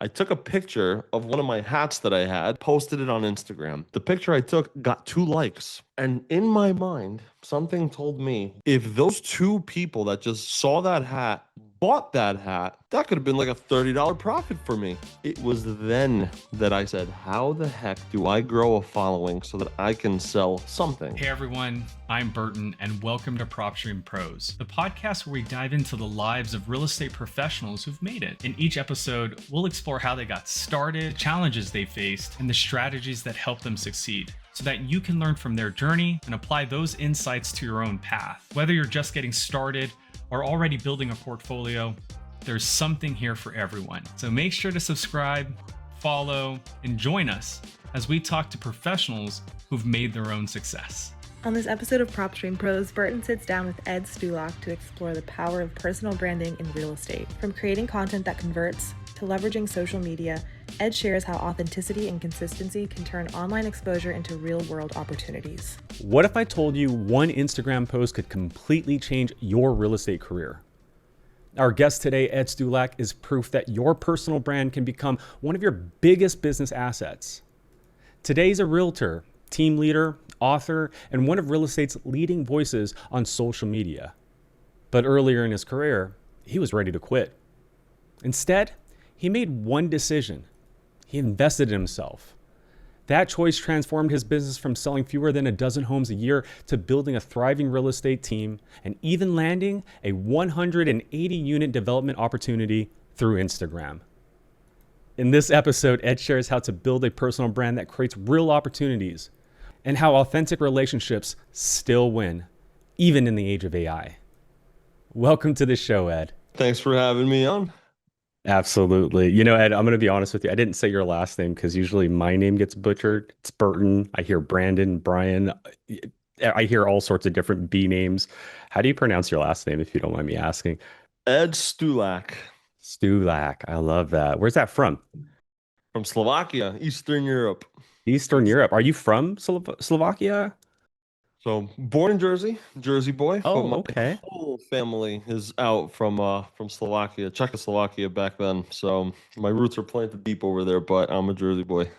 I took a picture of one of my hats that I had, posted it on Instagram. The picture I took got 2 likes. And in my mind, something told me if those two people that just saw that hat bought that hat, that could have been like a $30 profit for me. It was then that I said, how the heck do I grow a following so that I can sell something? Hey everyone, I'm Burton and welcome to PropStream Pros, the podcast where we dive into the lives of real estate professionals who've made it. In each episode, we'll explore how they got started, challenges they faced, and the strategies that helped them succeed, so that you can learn from their journey and apply those insights to your own path. Whether you're just getting started or already building a portfolio, there's something here for everyone. So make sure to subscribe, follow, and join us as we talk to professionals who've made their own success. On this episode of PropStream Pros, Burton sits down with Ed Stulak to explore the power of personal branding in real estate. From creating content that converts to leveraging social media, Ed shares how authenticity and consistency can turn online exposure into real-world opportunities. What if I told you one Instagram post could completely change your real estate career? Our guest today, Ed Stulak, is proof that your personal brand can become one of your biggest business assets. Today's a realtor, team leader, author, and one of real estate's leading voices on social media. But earlier in his career, he was ready to quit. Instead, he made one decision. He invested in himself. That choice transformed his business from selling fewer than a dozen homes a year to building a thriving real estate team and even landing a 180-unit development opportunity through Instagram. In this episode, Ed shares how to build a personal brand that creates real opportunities and how authentic relationships still win, even in the age of AI. Welcome to the show, Ed. Thanks for having me on. Absolutely. You know, Ed, I'm going to be honest with you. I didn't say your last name because usually my name gets butchered. It's Burton. I hear Brandon, Brian. I hear all sorts of different B names. How do you pronounce your last name, if you don't mind me asking? Ed Stulak. Stulak. I love that. Where's that from? From Slovakia, Eastern Europe. Eastern Europe. Are you from Slovakia? So born in Jersey, Jersey boy, but Oh, my okay. whole family is out from Slovakia, Czechoslovakia back then. So my roots are planted deep over there, but I'm a Jersey boy.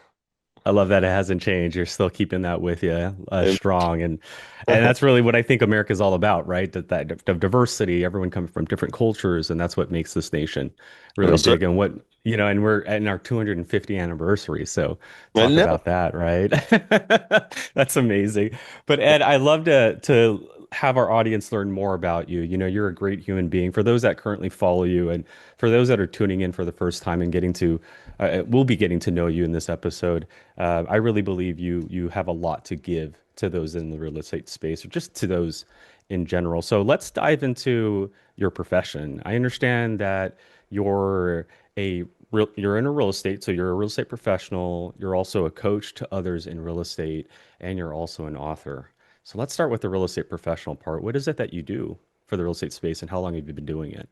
I love that it hasn't changed. You're still keeping that with you, And strong, and that's really what I think America's all about, right? That diversity, everyone coming from different cultures, and that's what makes this nation really yes, sir. big. And what and we're in our 250th anniversary, so I talk know. about that, right? That's amazing. But Ed, I love to have our audience learn more about you. You know, you're a great human being. For those that currently follow you, and for those that are tuning in for the first time and getting to we'll be getting to know you in this episode. I really believe you have a lot to give to those in the real estate space, or just to those in general. So let's dive into your profession. I understand that you're you're in a real estate, so you're a real estate professional. You're also a coach to others in real estate, and you're also an author. So let's start with the real estate professional part. What is it that you do for the real estate space, and how long have you been doing it?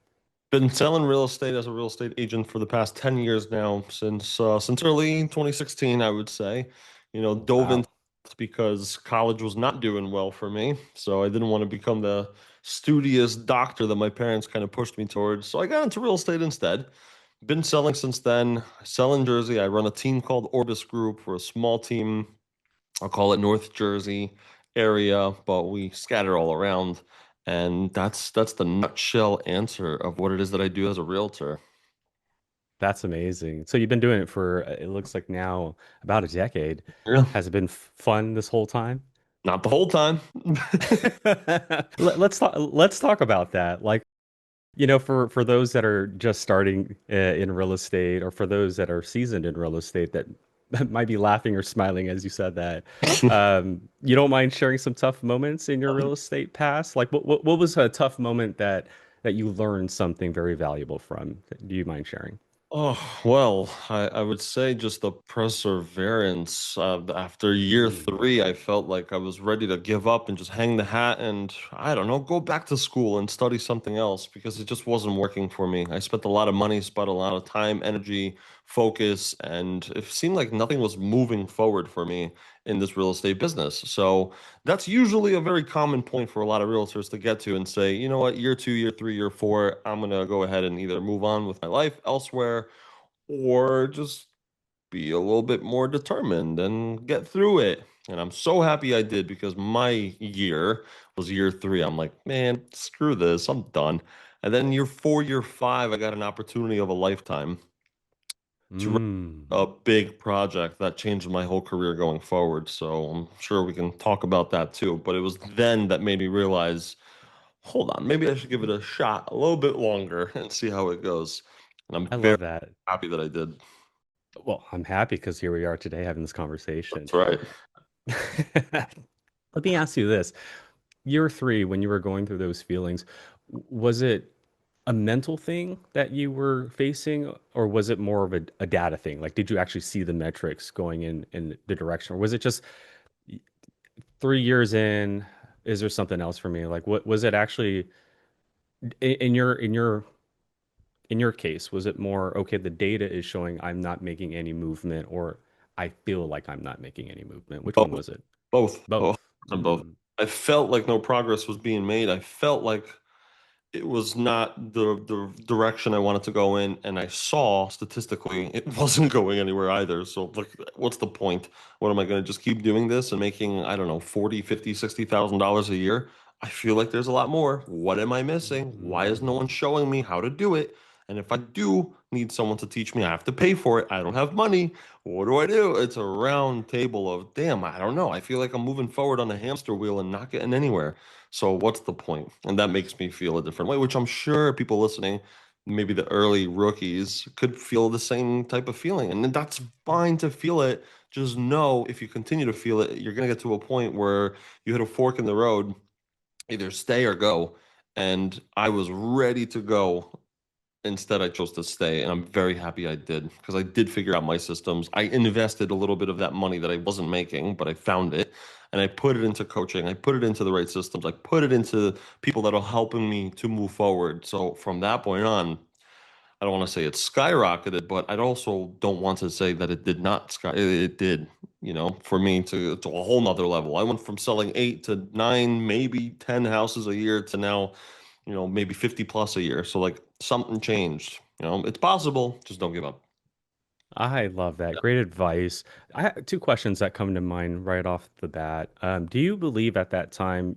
Been selling real estate as a real estate agent for the past 10 years now, since early 2016, I would say. Dove into Wow. it because college was not doing well for me. So I didn't want to become the studious doctor that my parents kind of pushed me towards. So I got into real estate instead. Been selling since then. I sell in Jersey. I run a team called Orbis Group. We're a small team. I'll call it North Jersey area, but we scatter all around. And that's the nutshell answer of what it is that I do as a realtor. That's amazing. So you've been doing it for, it looks like now about a decade. Yeah. Has it been fun this whole time? Not the whole time. Let's talk about that. Like, for those that are just starting in real estate, or for those that are seasoned in real estate that might be laughing or smiling as you said that. You don't mind sharing some tough moments in your real estate past? Like what was a tough moment that you learned something very valuable from? Do you mind sharing? Oh, well, I would say just the perseverance. After year Mm. three, I felt like I was ready to give up and just hang the hat and, I don't know, go back to school and study something else because it just wasn't working for me. I spent a lot of money, spent a lot of time, energy, focus, and it seemed like nothing was moving forward for me in this real estate business. So that's usually a very common point for a lot of realtors to get to and say, you know what, year two, year three, year four, I'm going to go ahead and either move on with my life elsewhere or just be a little bit more determined and get through it. And I'm so happy I did because my year was year three. I'm like, man, screw this. I'm done. And then year four, year five, I got an opportunity of a lifetime to run Mm. a big project that changed my whole career going forward. So I'm sure we can talk about that too. But it was then that made me realize, hold on, maybe I should give it a shot a little bit longer and see how it goes. And I'm I very love that. happy that I did. Well, I'm happy because here we are today having this conversation. That's right. Let me ask you this. Year three, when you were going through those feelings, was it a mental thing that you were facing, or was it more of a data thing? Like, did you actually see the metrics going in the direction, or was it just 3 years in? Is there something else for me? Like, what was it actually in your case? Was it more okay? The data is showing I'm not making any movement, or I feel like I'm not making any movement. Which one Both. was it? Both. Both. Oh, both. I felt like no progress was being made. I felt like it was not the direction I wanted to go in, and I saw statistically it wasn't going anywhere either. So like, what's the point? What am I going to just keep doing this and making, I don't know, 40, 50, $60,000 a year? I feel like there's a lot more. What am I missing? Why is no one Mm. showing me how to do it? And if I do need someone to teach me, I have to pay for it. I don't have money. What do I do? It's a round table of, damn, I don't know. I feel like I'm moving forward on a hamster wheel and not getting anywhere. So what's the point? And that makes me feel a different way, which I'm sure people listening, maybe the early rookies, could feel the same type of feeling. And that's fine to feel it. Just know if you continue to feel it, you're going to get to a point where you hit a fork in the road, either stay or go. And I was ready to go. Instead, I chose to stay, and I'm very happy I did because I did figure out my systems. I invested a little bit of that money that I wasn't making, but I found it, and I put it into coaching. I put it into the right systems. I put it into people that are helping me to move forward. So from that point on, I don't want to say it skyrocketed, but I also don't want to say that it did not sky. It did, for me to a whole nother level. I went from selling 8 to 9, maybe 10 houses a year to now, maybe 50 plus a year. So like something changed. It's possible. Just don't give up. I love that. Great advice. I have two questions that come to mind right off the bat. Do you believe at that time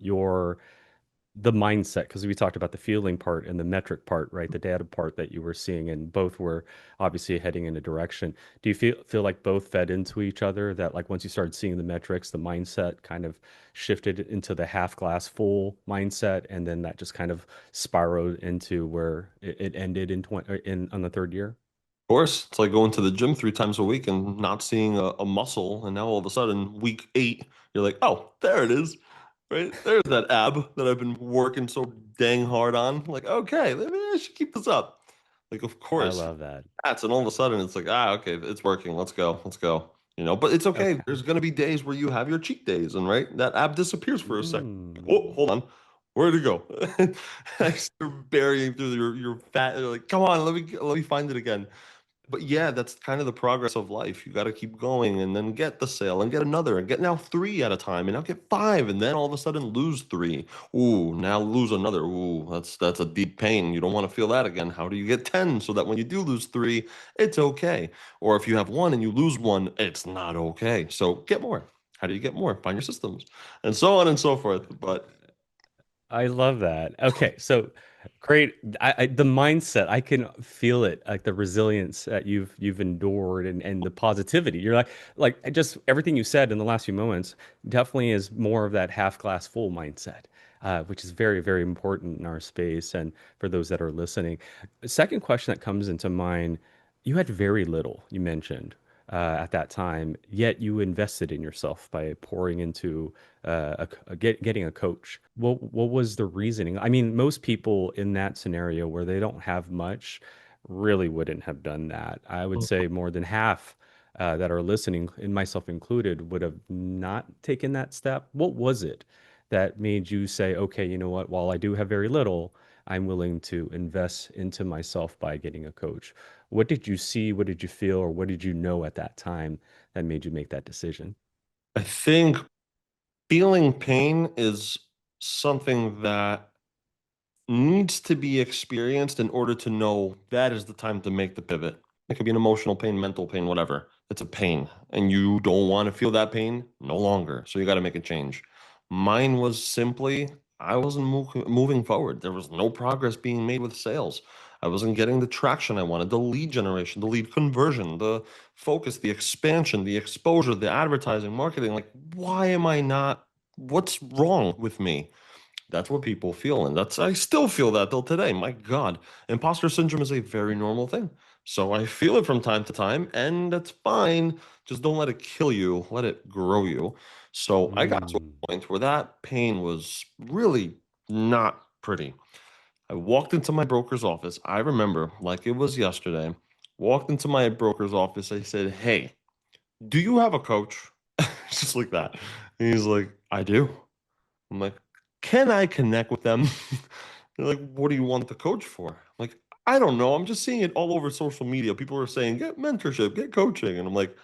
the mindset, because we talked about the feeling part and the metric part, right? The data part that you were seeing, and both were obviously heading in a direction. Do you feel like both fed into each other? That like once you started seeing the metrics, the mindset kind of shifted into the half glass full mindset, and then that just kind of spiraled into where it ended in 20, in on the third year? Of course, it's like going to the gym 3 times a week and not seeing a muscle. And now all of a sudden, week 8, you're like, oh, there it is. Right? There's that ab that I've been working so dang hard on. Like, okay, maybe I should keep this up. Like, of I course, love that. that's, and all of a sudden it's like, okay, it's working. Let's go. Let's go. But it's okay. Okay. There's going to be days where you have your cheat days, and right, that ab disappears for a second. Oh, Mm. hold on. Where'd it go? I start burying through your fat. You're like, come on, let me find it again. But yeah, that's kind of the progress of life. You got to keep going and then get the sale and get another and get now 3 at a time and now get 5 and then all of a sudden lose 3. Ooh, now lose another. Ooh, that's a deep pain. You don't want to feel that again. How do you get 10 so that when you do lose 3, it's okay? Or if you have 1 and you lose 1, it's not okay. So get more. How do you get more? Find your systems and so on and so forth. But I love that. Okay, so great. The mindset, I can feel it, like the resilience that you've endured and the positivity. You're like just everything you said in the last few moments definitely is more of that half glass full mindset, which is very, very important in our space and for those that are listening. Second question that comes into mind, you had very little, you mentioned, at that time, yet you invested in yourself by pouring into getting a coach. What was the reasoning? I mean, most people in that scenario where they don't have much really wouldn't have done that. I would say more than half that are listening, and myself included, would have not taken that step. What was it that made you say, okay, you know what? While I do have very little, I'm willing to invest into myself by getting a coach. What did you see? What did you feel? Or what did you know at that time that made you make that decision? I think feeling pain is something that needs to be experienced in order to know that is the time to make the pivot. It could be an emotional pain, mental pain, whatever. It's a pain, and you don't want to feel that pain no longer. So you got to make a change. Mine was simply I wasn't moving forward. There was no progress being made with sales. I wasn't getting the traction I wanted, the lead generation, the lead conversion, the focus, the expansion, the exposure, the advertising, marketing. Like, why am I not? What's wrong with me? That's what people feel, and that's I still feel that till today. My God, imposter syndrome is a very normal thing. So I feel it from time to time, and that's fine. Just don't let it kill you. Let it grow you. So I got to Mm. a point where that pain was really not pretty. I walked into my broker's office. I remember like it was yesterday. Walked into my broker's office. I said, "Hey, do you have a coach?" Just like that. And he's like, "I do." I'm like, can I connect with them? They're like, what do you want the coach for? I'm like, I don't know. I'm just seeing it all over social media. People are saying, get mentorship, get coaching. And I'm like,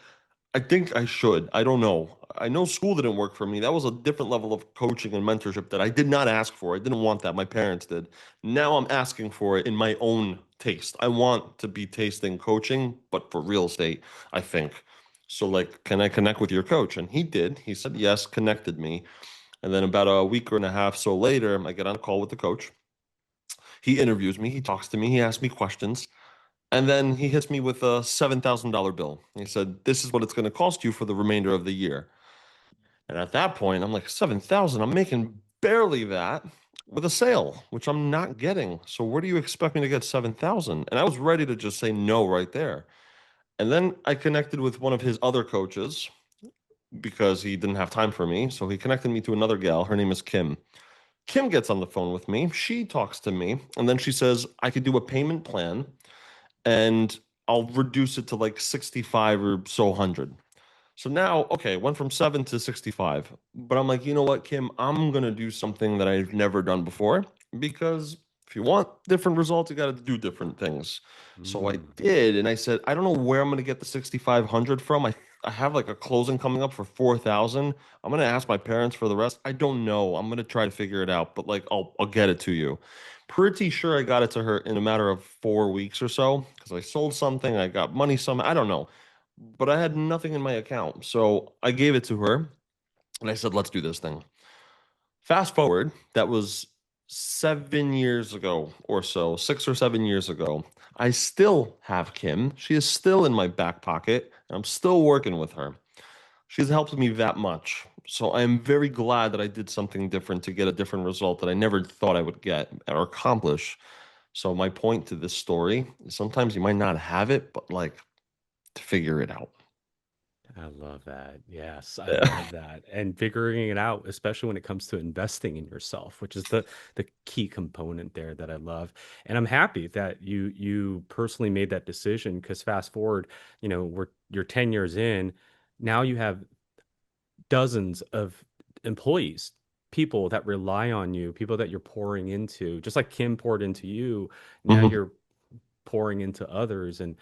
I think I should. I don't know. I know school didn't work for me. That was a different level of coaching and mentorship that I did not ask for. I didn't want that. My parents did. Now I'm asking for it in my own taste. I want to be tasting coaching, but for real estate, I think. So, like, can I connect with your coach? And he did. He said yes, connected me. And then about a week and a half so later, I get on a call with the coach. He interviews me, he talks to me, he asks me questions, and then he hits me with a $7,000 bill. He said, "This is what it's going to cost you for the remainder of the year." And at that point, I'm like, 7,000, I'm making barely that with a sale, which I'm not getting. So where do you expect me to get 7,000? And I was ready to just say no right there. And then I connected with one of his other coaches because he didn't have time for me. So he connected me to another gal. Her name is Kim. Kim gets on the phone with me. She talks to me, and then she says, I could do a payment plan and I'll reduce it to like 65 or so hundred. So now, okay, went from 7 to 65. But I'm like, you know what, Kim, I'm going to do something that I've never done before because if you want different results, you got to do different things. So I Mm. did. And I said, I don't know where I'm going to get the 6,500 from. I have like a closing coming up for 4,000. I'm going to ask my parents for the rest. I don't know. I'm going to try to figure it out, but like, I'll get it to you. Pretty sure I got it to her in a matter of 4 weeks or so because I sold something. I got money some. I don't know, but I had nothing in my account. So I gave it to her and I said, let's do this thing. Fast forward, that was 7 years ago or so, 6 or 7 years ago. I still have Kim. She is still in my back pocket, and I'm still working with her. She's helped me that much. So I am very glad that I did something different to get a different result that I never thought I would get or accomplish. So my point to this story is sometimes you might not have it, but like to figure it out. I love that. Yes, I Yeah. love that. And figuring it out, especially when it comes to investing in yourself, which is the key component there that I love. And I'm happy that you personally made that decision because fast forward, you're 10 years in, now you have dozens of employees, people that rely on you, people that you're pouring into, just like Kim poured into you. Now Mhm. you're pouring into others. And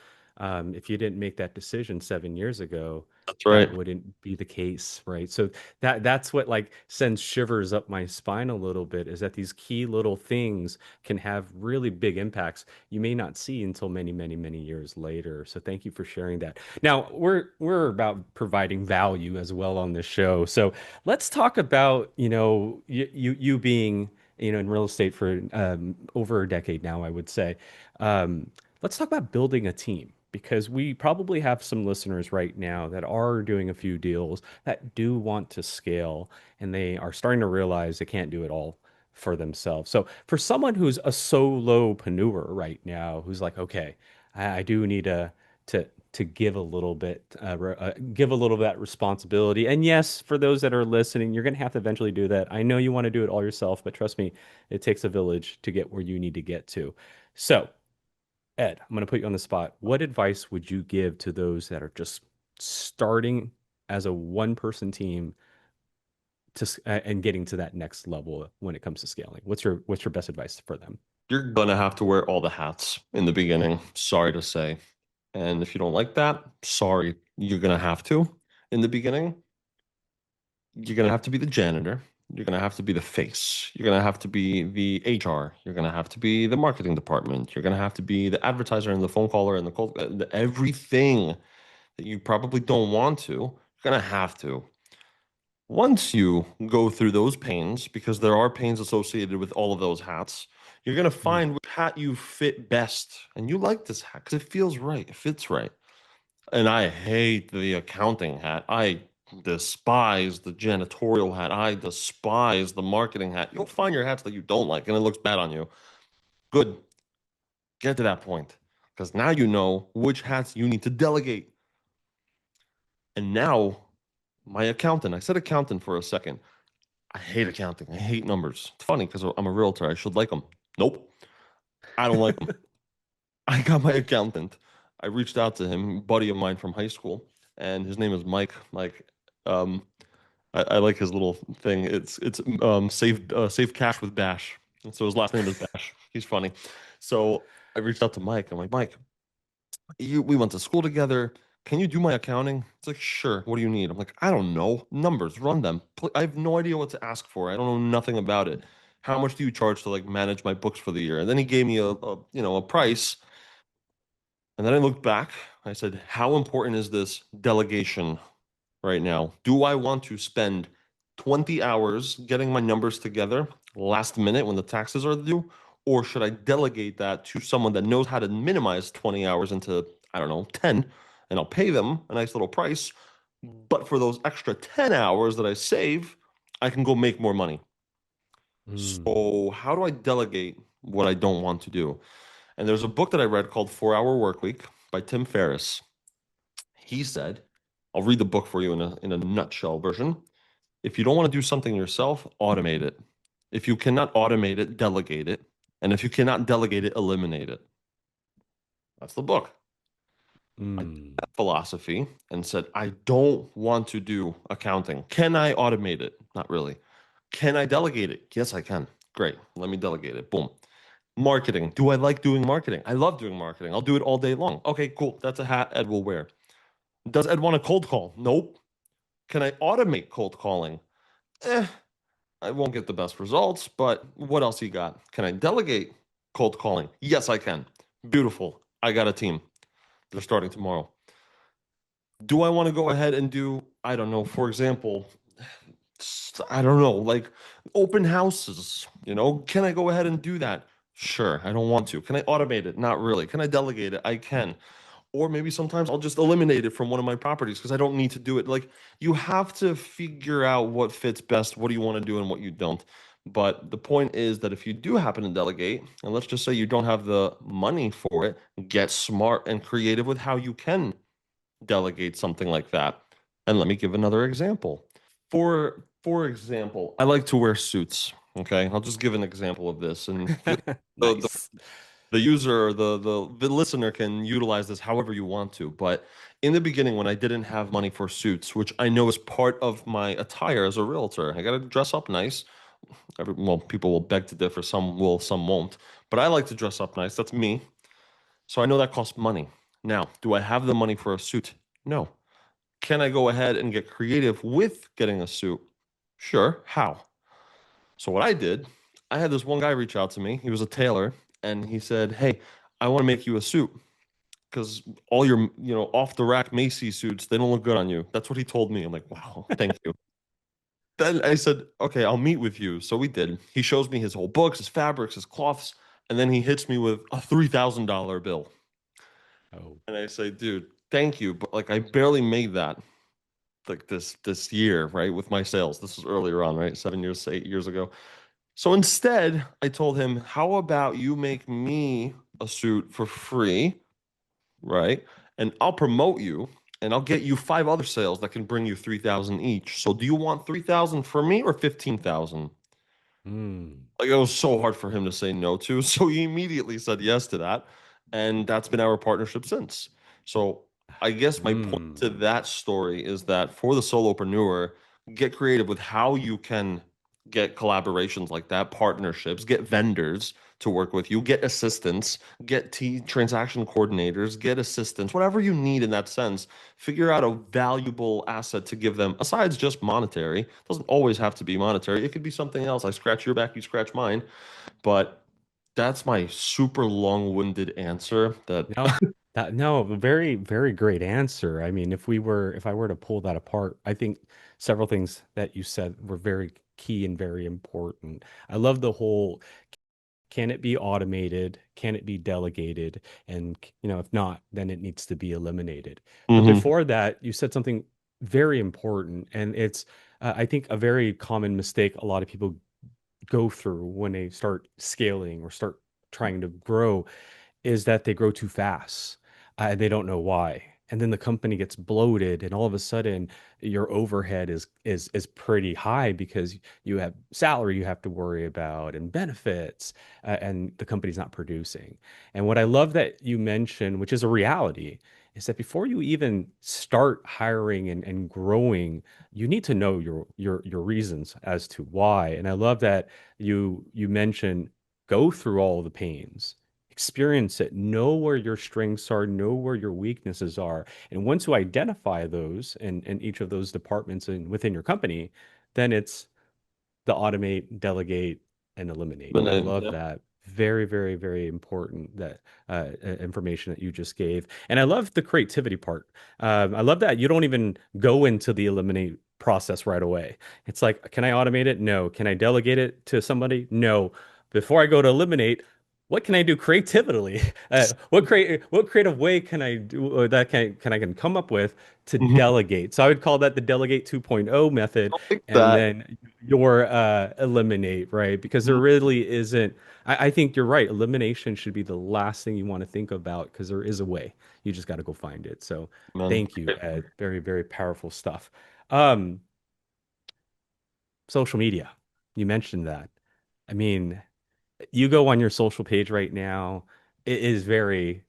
if you didn't make that decision 7 years ago, That's that right. wouldn't be the case, right? So that's what like sends shivers up my spine a little bit is that these key little things can have really big impacts you may not see until many, many, many years later. So thank you for sharing that. Now we're about providing value as well on this show. So let's talk about, you being, in real estate for over a decade now, I would say. Um, let's talk about building a team because we probably have some listeners right now that are doing a few deals that do want to scale and they are starting to realize they can't do it all for themselves. So for someone who's a solopreneur right now, who's like, okay, I do need to give a little bit, give a little of that responsibility. And yes, for those that are listening, you're going to have to eventually do that. I know you want to do it all yourself, but trust me, it takes a village to get where you need to get to. So Ed, I'm going to put you on the spot. What advice would you give to those that are just starting as a one-person team and getting to that next level when it comes to scaling? What's your best advice for them? You're gonna have to wear all the hats in the beginning. Sorry to say. And if you don't like that, sorry, you're gonna have to in the beginning. You're gonna have to be the janitor. You're going to have to be the face. You're going to have to be the HR. You're going to have to be the marketing department. You're going to have to be the advertiser and the phone caller and the cold, everything that you probably don't want to. You're going to have to. Once you go through those pains, because there are pains associated with all of those hats, you're going to Mm. find which hat you fit best. And you like this hat because it feels right, it fits right. And I hate the accounting hat. I despise the janitorial hat. I despise the marketing hat. You'll find your hats that you don't like and it looks bad on you. Good. Get to that point because now you know which hats you need to delegate. And now, my accountant, I said accountant for a second. I hate accounting. I hate numbers. It's funny because I'm a realtor. I should like them. Nope. I don't like them. I got my accountant. I reached out to him, buddy of mine from high school, and his name is Mike. Um, I like his little thing. It's save cash with Bash. And so his last name is Bash. He's funny. So I reached out to Mike. I'm like, Mike, we went to school together. Can you do my accounting? It's like, sure. What do you need? I'm like, I don't know. Numbers, run them. I have no idea what to ask for. I don't know nothing about it. How much do you charge to like manage my books for the year? And then he gave me a price. And then I looked back. I said, how important is this delegation right now? Do I want to spend 20 hours getting my numbers together last minute when the taxes are due? Or should I delegate that to someone that knows how to minimize 20 hours into, I don't know, 10, and I'll pay them a nice little price. But for those extra 10 hours that I save, I can go make more money. Mm. So, how do I delegate what I don't want to do? And there's a book that I read called 4 Hour Workweek by Tim Ferriss. He said, I'll read the book for you in a nutshell version. If you don't want to do something yourself, automate it. If you cannot automate it, delegate it. And if you cannot delegate it, eliminate it. That's the book. I took Mm. that philosophy and said, I don't want to do accounting. Can I automate it? Not really. Can I delegate it? Yes, I can. Great. Let me delegate it. Boom. Marketing. Do I like doing marketing? I love doing marketing. I'll do it all day long. Okay, cool. That's a hat Ed will wear. Does Ed want a cold call? Nope. Can I automate cold calling? Eh, I won't get the best results, but what else you got? Can I delegate cold calling? Yes, I can. Beautiful. I got a team. They're starting tomorrow. Do I want to go ahead and do, I don't know, for example, I don't know, like open houses, can I go ahead and do that? Sure, I don't want to. Can I automate it? Not really. Can I delegate it? I can. Or maybe sometimes I'll just eliminate it from one of my properties because I don't need to do it. Like you have to figure out what fits best, what do you want to do and what you don't. But the point is that if you do happen to delegate, and let's just say you don't have the money for it, get smart and creative with how you can delegate something like that. And let me give another example. For example, I like to wear suits. Okay, I'll just give an example of this, and the Nice. the user, the listener can utilize this however you want to. But in the beginning, when I didn't have money for suits, which I know is part of my attire as a realtor, I got to dress up nice. Well, people will beg to differ. Some will, some won't. But I like to dress up nice. That's me. So I know that costs money. Now, do I have the money for a suit? No. Can I go ahead and get creative with getting a suit? Sure. How? So what I did, I had this one guy reach out to me. He was a tailor, and he said, "Hey, I want to make you a suit because all your, off the rack Macy's suits, they don't look good on you." That's what he told me. I'm like, "Wow, thank you." Then I said, "Okay, I'll meet with you." So we did. He shows me his whole books, his fabrics, his cloths, and then he hits me with a $3,000 bill. Oh. And I say, "Dude, thank you, but like I barely made that like this year, right, with my sales. This was earlier on, right? 7 years, 8 years ago." So instead, I told him, "How about you make me a suit for free, right? And I'll promote you and I'll get you five other sales that can bring you 3,000 each. So do you want 3,000 for me or 15,000?" Mm. Like it was so hard for him to say no to. So he immediately said yes to that. And that's been our partnership since. So I guess my point to Mm. that story is that for the solopreneur, get creative with how you can get collaborations like that, partnerships, get vendors to work with you. Get assistants, get transaction coordinators, get assistants, whatever you need in that sense. Figure out a valuable asset to give them besides just monetary. It doesn't always have to be monetary. It could be something else. I scratch your back, you scratch mine. But that's my super long-winded answer that No, no, very, very great answer. I mean, if I were to pull that apart, I think several things that you said were very key and very important. I love the whole, can it be automated? Can it be delegated? And, if not, then it needs to be eliminated. But hmm before that, you said something very important, and it's, I think, a very common mistake a lot of people go through when they start scaling or start trying to grow is that they grow too fast, and they don't know why. And then the company gets bloated, and all of a sudden, your overhead is pretty high because you have salary you have to worry about and benefits, and the company's not producing. And what I love that you mentioned, which is a reality, is that before you even start hiring and growing, you need to know your reasons as to why. And I love that you mentioned go through all the pains, experience it, know where your strengths are, know where your weaknesses are. And once you identify those in each of those departments and within your company, then it's the automate, delegate, and eliminate. And I love yeah. that. Very, very, very important that information that you just gave. And I love the creativity part. I love that you don't even go into the eliminate process right away. It's like, can I automate it? No. Can I delegate it to somebody? No. Before I go to eliminate, what can I do creatively? What creative way can I do that can come up with to Mhm. delegate? So I would call that the delegate 2.0 method, I like and that. then your eliminate, right? Because there Mhm. really isn't. I think you're right. Elimination should be the last thing you want to think about because there is a way. You just got to go find it. So Man. thank you, Ed. Very, very powerful stuff. Um, Social media. You mentioned that. I mean, you go on your social page right now, it is very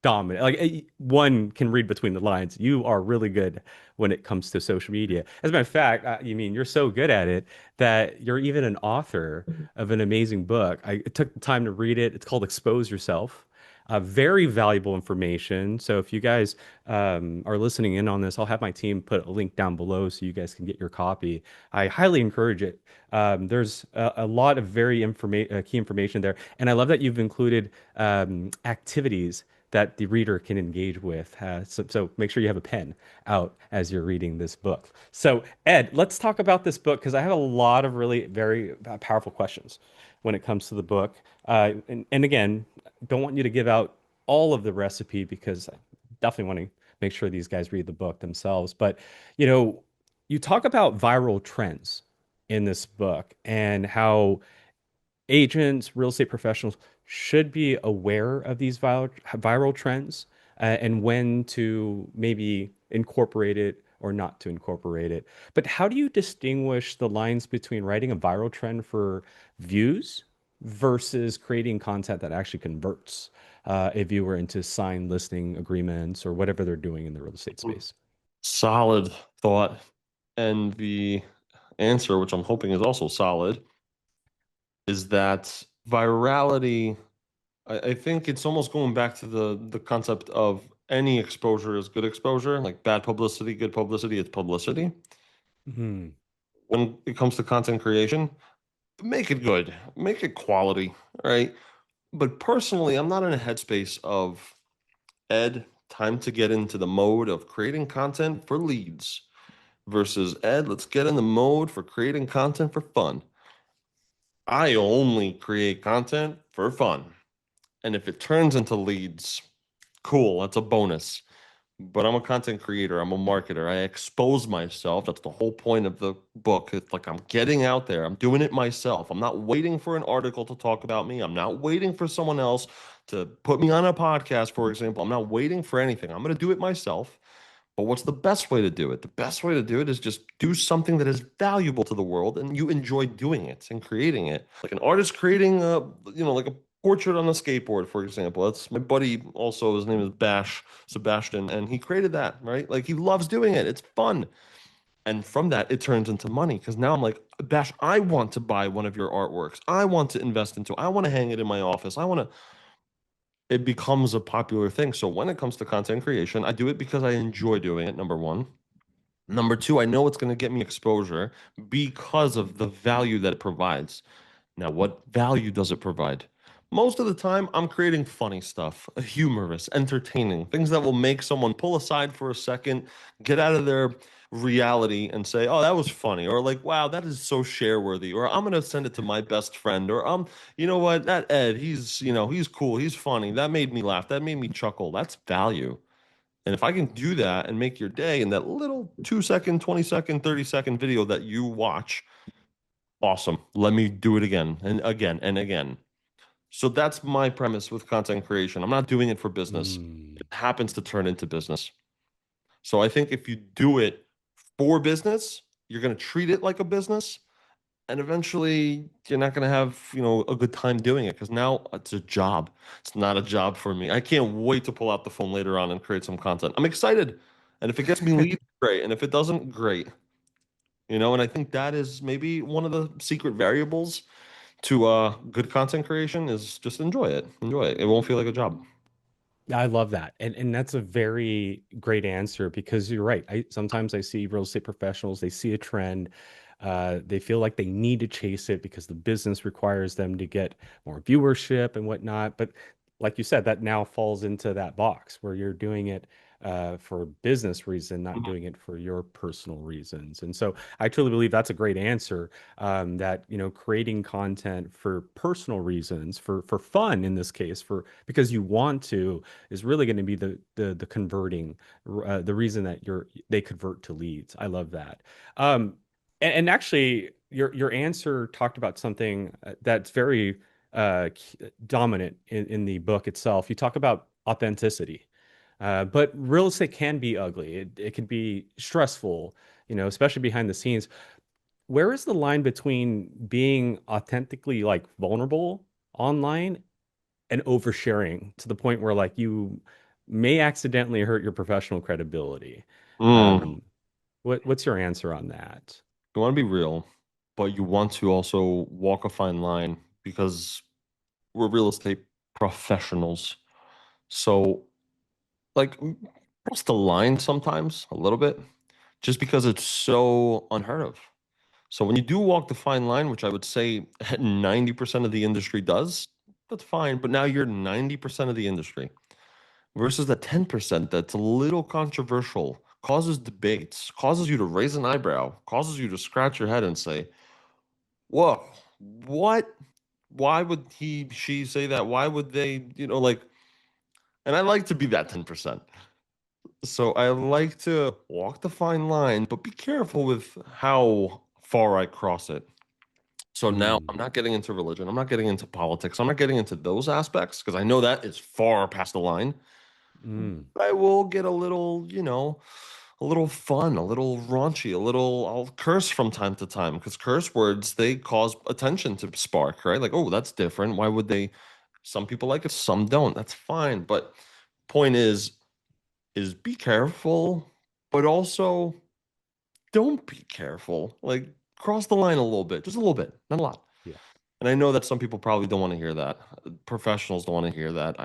dominant. Like one can read between the lines. You are really good when it comes to social media. As a matter of fact, you mean you're so good at it that you're even an author of an amazing book. I took the time to read it. It's called Expose Yourself. Very valuable information. So if you guys are listening in on this, I'll have my team put a link down below so you guys can get your copy. I highly encourage it. There's a lot of very key information there, and I love that you've included activities that the reader can engage with. So make sure you have a pen out as you're reading this book. So, Ed, let's talk about this book because I have a lot of really very powerful questions when it comes to the book. And again, don't want you to give out all of the recipe because I definitely want to make sure these guys read the book themselves. But, you know, you talk about viral trends in this book and how agents, real estate professionals should be aware of these viral trends, and when to maybe incorporate it or not to incorporate it. But how do you distinguish the lines between writing a viral trend for views versus creating content that actually converts, if you were into signed listing agreements or whatever they're doing in the real estate space? Solid thought. And the answer, which I'm hoping is also solid, is that virality, I think it's almost going back to the concept of any exposure is good exposure, like bad publicity, good publicity, it's publicity. Hmm. When it comes to content creation, make it good, make it quality, right? But personally, I'm not in a headspace of Ed, time to get into the mode of creating content for leads versus Ed, let's get in the mode for creating content for fun. I only create content for fun. And if it turns into leads, cool, that's a bonus. But I'm a content creator, I'm a marketer. I expose myself. That's the whole point of the book. It's like I'm getting out there, I'm doing it myself. I'm not waiting for an article to talk about me. I'm not waiting for someone else to put me on a podcast, for example. I'm not waiting for anything. I'm going to do it myself. But what's the best way to do it? The best way to do it is just do something that is valuable to the world and you enjoy doing it and creating it. Like an artist creating like a portrait on a skateboard, for example. That's my buddy also, his name is Sebastian, and he created that, right? Like he loves doing it. It's fun. And from that, it turns into money because now I'm like, Bash, I want to buy one of your artworks. I want to invest into, I want to hang it in my office. I want to, it becomes a popular thing. So when it comes to content creation, I do it because I enjoy doing it, number one. Number two, I know it's going to get me exposure because of the value that it provides. Now, what value does it provide? Most of the time, I'm creating funny stuff, humorous, entertaining, things that will make someone pull aside for a second, get out of their reality and say, "Oh, that was funny," or like, "Wow, that is so share worthy," or "I'm gonna send it to my best friend," or you know what, that Ed, he's cool, he's funny, that made me laugh, that made me chuckle." That's value. And if I can do that and make your day in that little 2 second, 20 second, 30 second video that you watch, awesome. Let me do it again and again and again. So that's my premise with content creation. I'm not doing it for business. Mm. It happens to turn into business. So I think if you do it for business, you're going to treat it like a business, and eventually you're not going to have, a good time doing it because now it's a job. It's not a job for me. I can't wait to pull out the phone later on and create some content. I'm excited. And if it gets me leads, great. And if it doesn't, great. And I think that is maybe one of the secret variables to good content creation is just enjoy it. Enjoy it. It won't feel like a job. I love that. And that's a very great answer because you're right. Sometimes I see real estate professionals, they see a trend, they feel like they need to chase it because the business requires them to get more viewership and whatnot. But like you said, that now falls into that box where you're doing it for business reason, not Mhm. doing it for your personal reasons. And so I truly believe that's a great answer. That creating content for personal reasons, for fun in this case, for because you want to, is really going to be the converting, the reason that they convert to leads. I love that. And actually, your answer talked about something that's very dominant in the book itself. You talk about authenticity. But real estate can be ugly. It can be stressful, especially behind the scenes. Where is the line between being authentically like vulnerable online and oversharing to the point where like you may accidentally hurt your professional credibility? Mm. Um, what's your answer on that? You want to be real, but you want to also walk a fine line because we're real estate professionals. So, like, cross the line sometimes a little bit just because it's so unheard of. So, when you do walk the fine line, which I would say 90% of the industry does, that's fine. But now you're 90% of the industry versus the 10% that's a little controversial, causes debates, causes you to raise an eyebrow, causes you to scratch your head and say, whoa, what? Why would she say that? Why would they, like, and I like to be that 10%. So I like to walk the fine line, but be careful with how far I cross it. So now I'm Mm, not getting into religion. I'm not getting into politics. I'm not getting into those aspects because I know that is far past the line. mm, I will get a little, a little fun, a little raunchy, I'll curse from time to time because curse words, they cause attention to spark, right? Like, oh, that's different. Why would they? Some people like it, some don't. That's fine. But point is be careful, but also don't be careful. Like, cross the line a little bit, just a little bit, not a lot. yeah. And I know that some people probably don't want to hear that. Professionals don't want to hear that.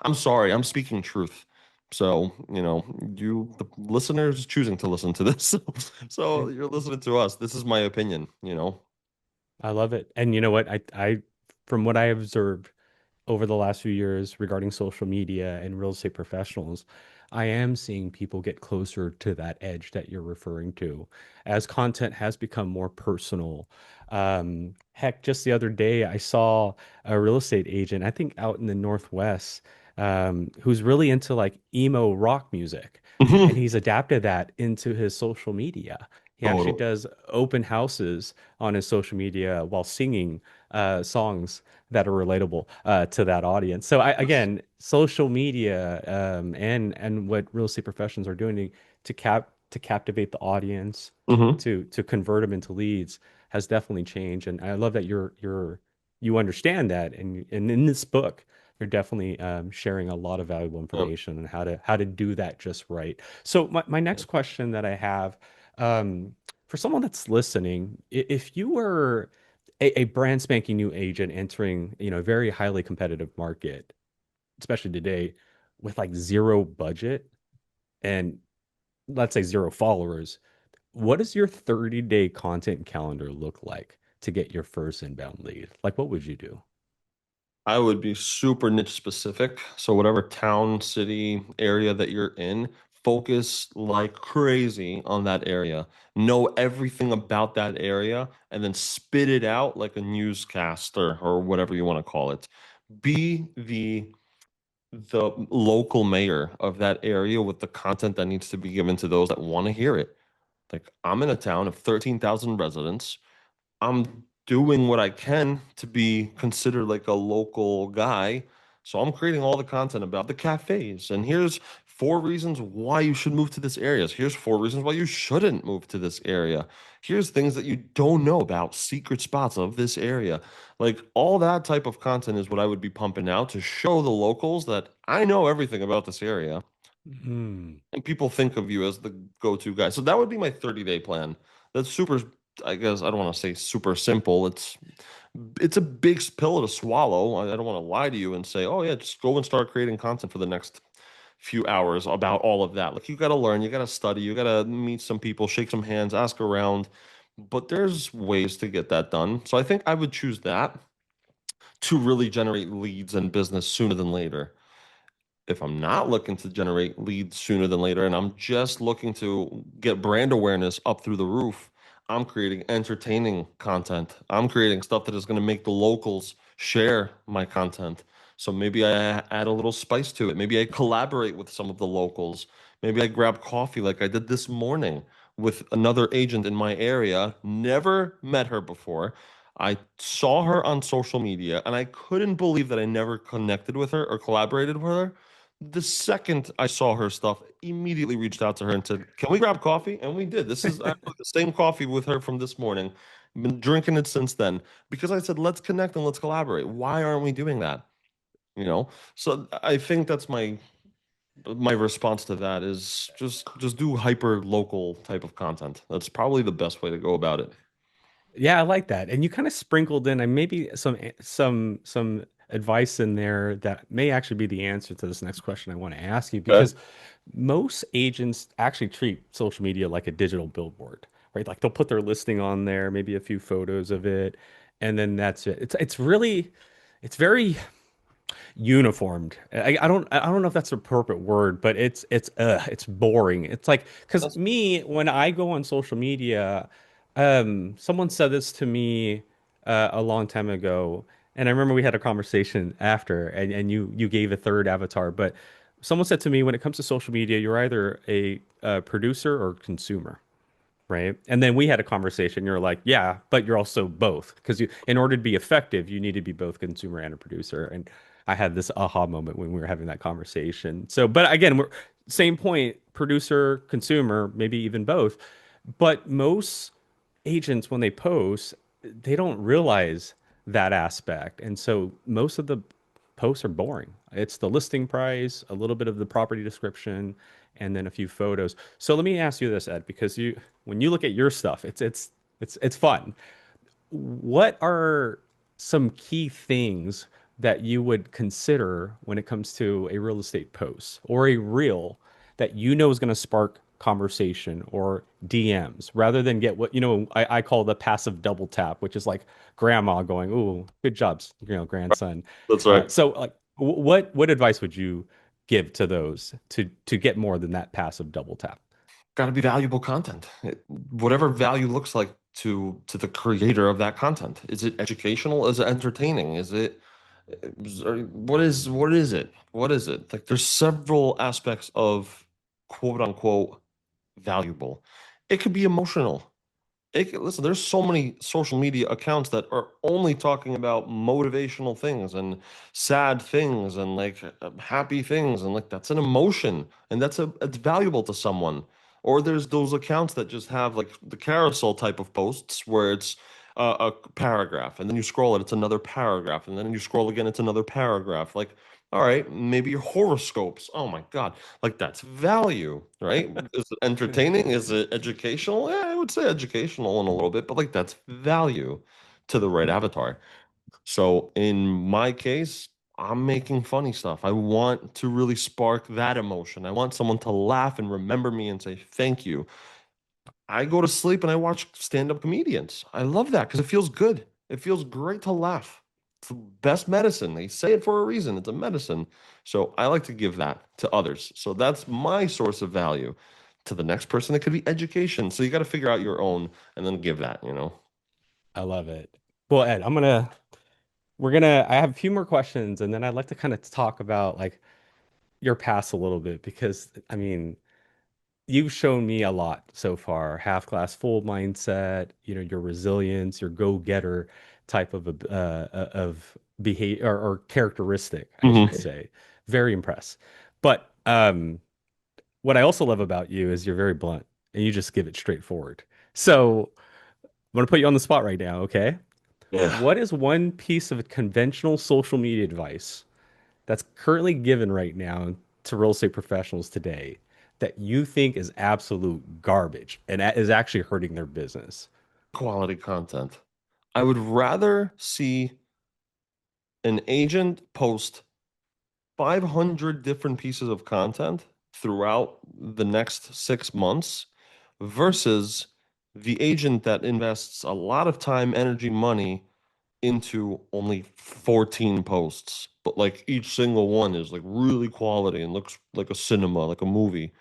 I'm sorry, I'm speaking truth. So, the listeners choosing to listen to this. So you're listening to us. This is my opinion. I love it. And you know what? From what I observed over the last few years regarding social media and real estate professionals, I am seeing people get closer to that edge that you're referring to as content has become more personal. Heck, just the other day, I saw a real estate agent, I think out in the Northwest, who's really into like emo rock music. And Mhm. he's adapted that into his social media. He actually Total. does open houses on his social media while singing songs that are relatable to that audience. So again, social media and what real estate professionals are doing to captivate the audience, Hmm. to convert them into leads has definitely changed. And I love that you understand that, and in this book, you're definitely sharing a lot of valuable Yep. information on how to do that just right. So my next question that I have. Um, for someone that's listening, if you were a brand spanking new agent entering, a very highly competitive market, especially today, with like zero budget and let's say zero followers, what does your 30-day content calendar look like to get your first inbound lead? Like, what would you do? I would be super niche specific. So whatever town, city, area that you're in, focus like crazy on that area. Know everything about that area and then spit it out like a newscaster or whatever you want to call it. Be the local mayor of that area with the content that needs to be given to those that want to hear it. Like I'm in a town of 13,000 residents. I'm doing what I can to be considered like a local guy. So I'm creating all the content about the cafes. And here's four reasons why you should move to this area. Here's four reasons why you shouldn't move to this area. Here's things that you don't know about secret spots of this area. Like all that type of content is what I would be pumping out to show the locals that I know everything about this area. Hmm. And people think of you as the go-to guy. So that would be my 30-day plan. That's super, I guess I don't want to say super simple. It's a big pill to swallow. I don't want to lie to you and say, "Oh yeah, just go and start creating content for the next few hours about all of that." Like you got to learn, you got to study, you got to meet some people, shake some hands, ask around. But there's ways to get that done. So I think I would choose that to really generate leads and business sooner than later. If I'm not looking to generate leads sooner than later and I'm just looking to get brand awareness up through the roof, I'm creating entertaining content. I'm creating stuff that is going to make the locals share my content. So maybe I add a little spice to it. Maybe I collaborate with some of the locals. Maybe I grab coffee like I did this morning with another agent in my area. Never met her before. I saw her on social media and I couldn't believe that I never connected with her or collaborated with her. The second I saw her stuff, immediately reached out to her and said, "Can we grab coffee?" And we did. This is actually the same coffee with her from this morning. Been drinking it since then because I said, "Let's connect and let's collaborate." Why aren't we doing that? You know? So I think that's my response to that is just do hyper local type of content. That's probably the best way to go about it. Yeah, I like that. And you kind of sprinkled in and maybe some advice in there that may actually be the answer to this next question I want to ask you Okay. because most agents actually treat social media like a digital billboard, right? Like they'll put their listing on there, maybe a few photos of it, and then that's it. It's very uniformed. I don't know if that's the appropriate word, but it's boring. It's like because That's me when I go on social media, someone said this to me a long time ago, and I remember we had a conversation after, and you gave a third avatar, but someone said to me when it comes to social media, you're either a producer or consumer. Right. And then we had a conversation. You're like, yeah, but you're also both because in order to be effective, you need to be both consumer and a producer. And I had this aha moment when we were having that conversation. So, but again, we're same point, producer, consumer, maybe even both. But most agents, when they post, they don't realize that aspect. And so most of the posts are boring. It's the listing price, a little bit of the property description, and then a few photos. So let me ask you this, Ed, because when you look at your stuff, it's fun. What are some key things that you would consider when it comes to a real estate post or a reel that you know is going to spark conversation or DMs rather than get what I call the passive double tap, which is like grandma going, "Ooh, good jobs, grandson." that's right. So like, what advice would you give to those to get more than that passive double tap? Got to be valuable content. Whatever value looks like to the creator of that content. Is it educational? Is it entertaining? What is it? What is it? Like there's several aspects of quote unquote valuable. It could be emotional. Listen, there's so many social media accounts that are only talking about motivational things and sad things and like happy things and like that's an emotion and it's valuable to someone. Or there's those accounts that just have like the carousel type of posts where it's a paragraph and then you scroll it, it's another paragraph and then you scroll again, it's another paragraph. Like, All right, maybe your horoscopes. Oh my God. Like that's value, right? Is it entertaining? Is it educational? Yeah, I would say educational in a little bit, but like that's value to the right avatar. So in my case, I'm making funny stuff. I want to really spark that emotion. I want someone to laugh and remember me and say thank you. I go to sleep and I watch stand-up comedians. I love that because it feels good. It feels great to laugh. It's the best medicine. They say it for a reason. It's a medicine. So I like to give that to others. So that's my source of value. To the next person, it could be education. So you got to figure out your own and then give that, you know? I love it. Well, Ed, I have a few more questions and then I'd like to kind of talk about like your past a little bit because I mean, you've shown me a lot so far. Half glass full mindset, your resilience, your go-getter type of behavior or characteristic, I should Hmm. say. Very impressed. But what I also love about you is you're very blunt and you just give it straightforward. So I'm gonna put you on the spot right now, okay? Yeah. What is one piece of conventional social media advice that's currently given right now to real estate professionals today that you think is absolute garbage and is actually hurting their business? Quality content. I would rather see an agent post 500 different pieces of content throughout the next 6 months versus the agent that invests a lot of time, energy, money into only 14 posts. But like each single one is like really quality and looks like a cinema, like a movie.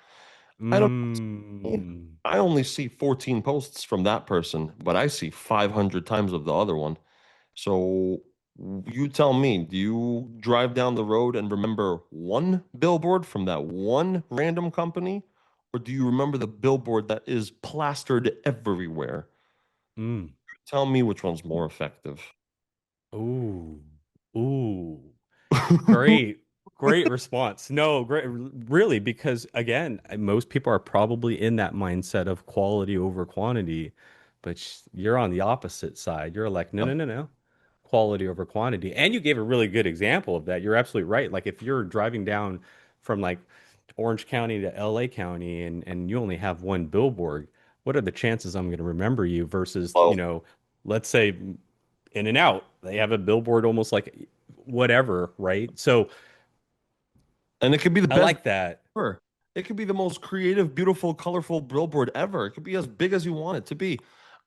I don't Mm. I only see 14 posts from that person, but I see 500 times of the other one. So you tell me, do you drive down the road and remember one billboard from that one random company? Or do you remember the billboard that is plastered everywhere? Mm. Tell me which one's more effective. Ooh. Ooh. Great, great response. No, great, really, because again, most people are probably in that mindset of quality over quantity, but you're on the opposite side. You're like, no, Yep. no, no, no, quality over quantity. And you gave a really good example of that. You're absolutely right. Like if you're driving down from like Orange County to LA County and you only have one billboard, what are the chances I'm going to remember you versus, Well, let's say In and Out, they have a billboard almost like whatever, right? So and it could be the I best like that. ever. It could be the most creative, beautiful, colorful billboard ever. It could be as big as you want it to be.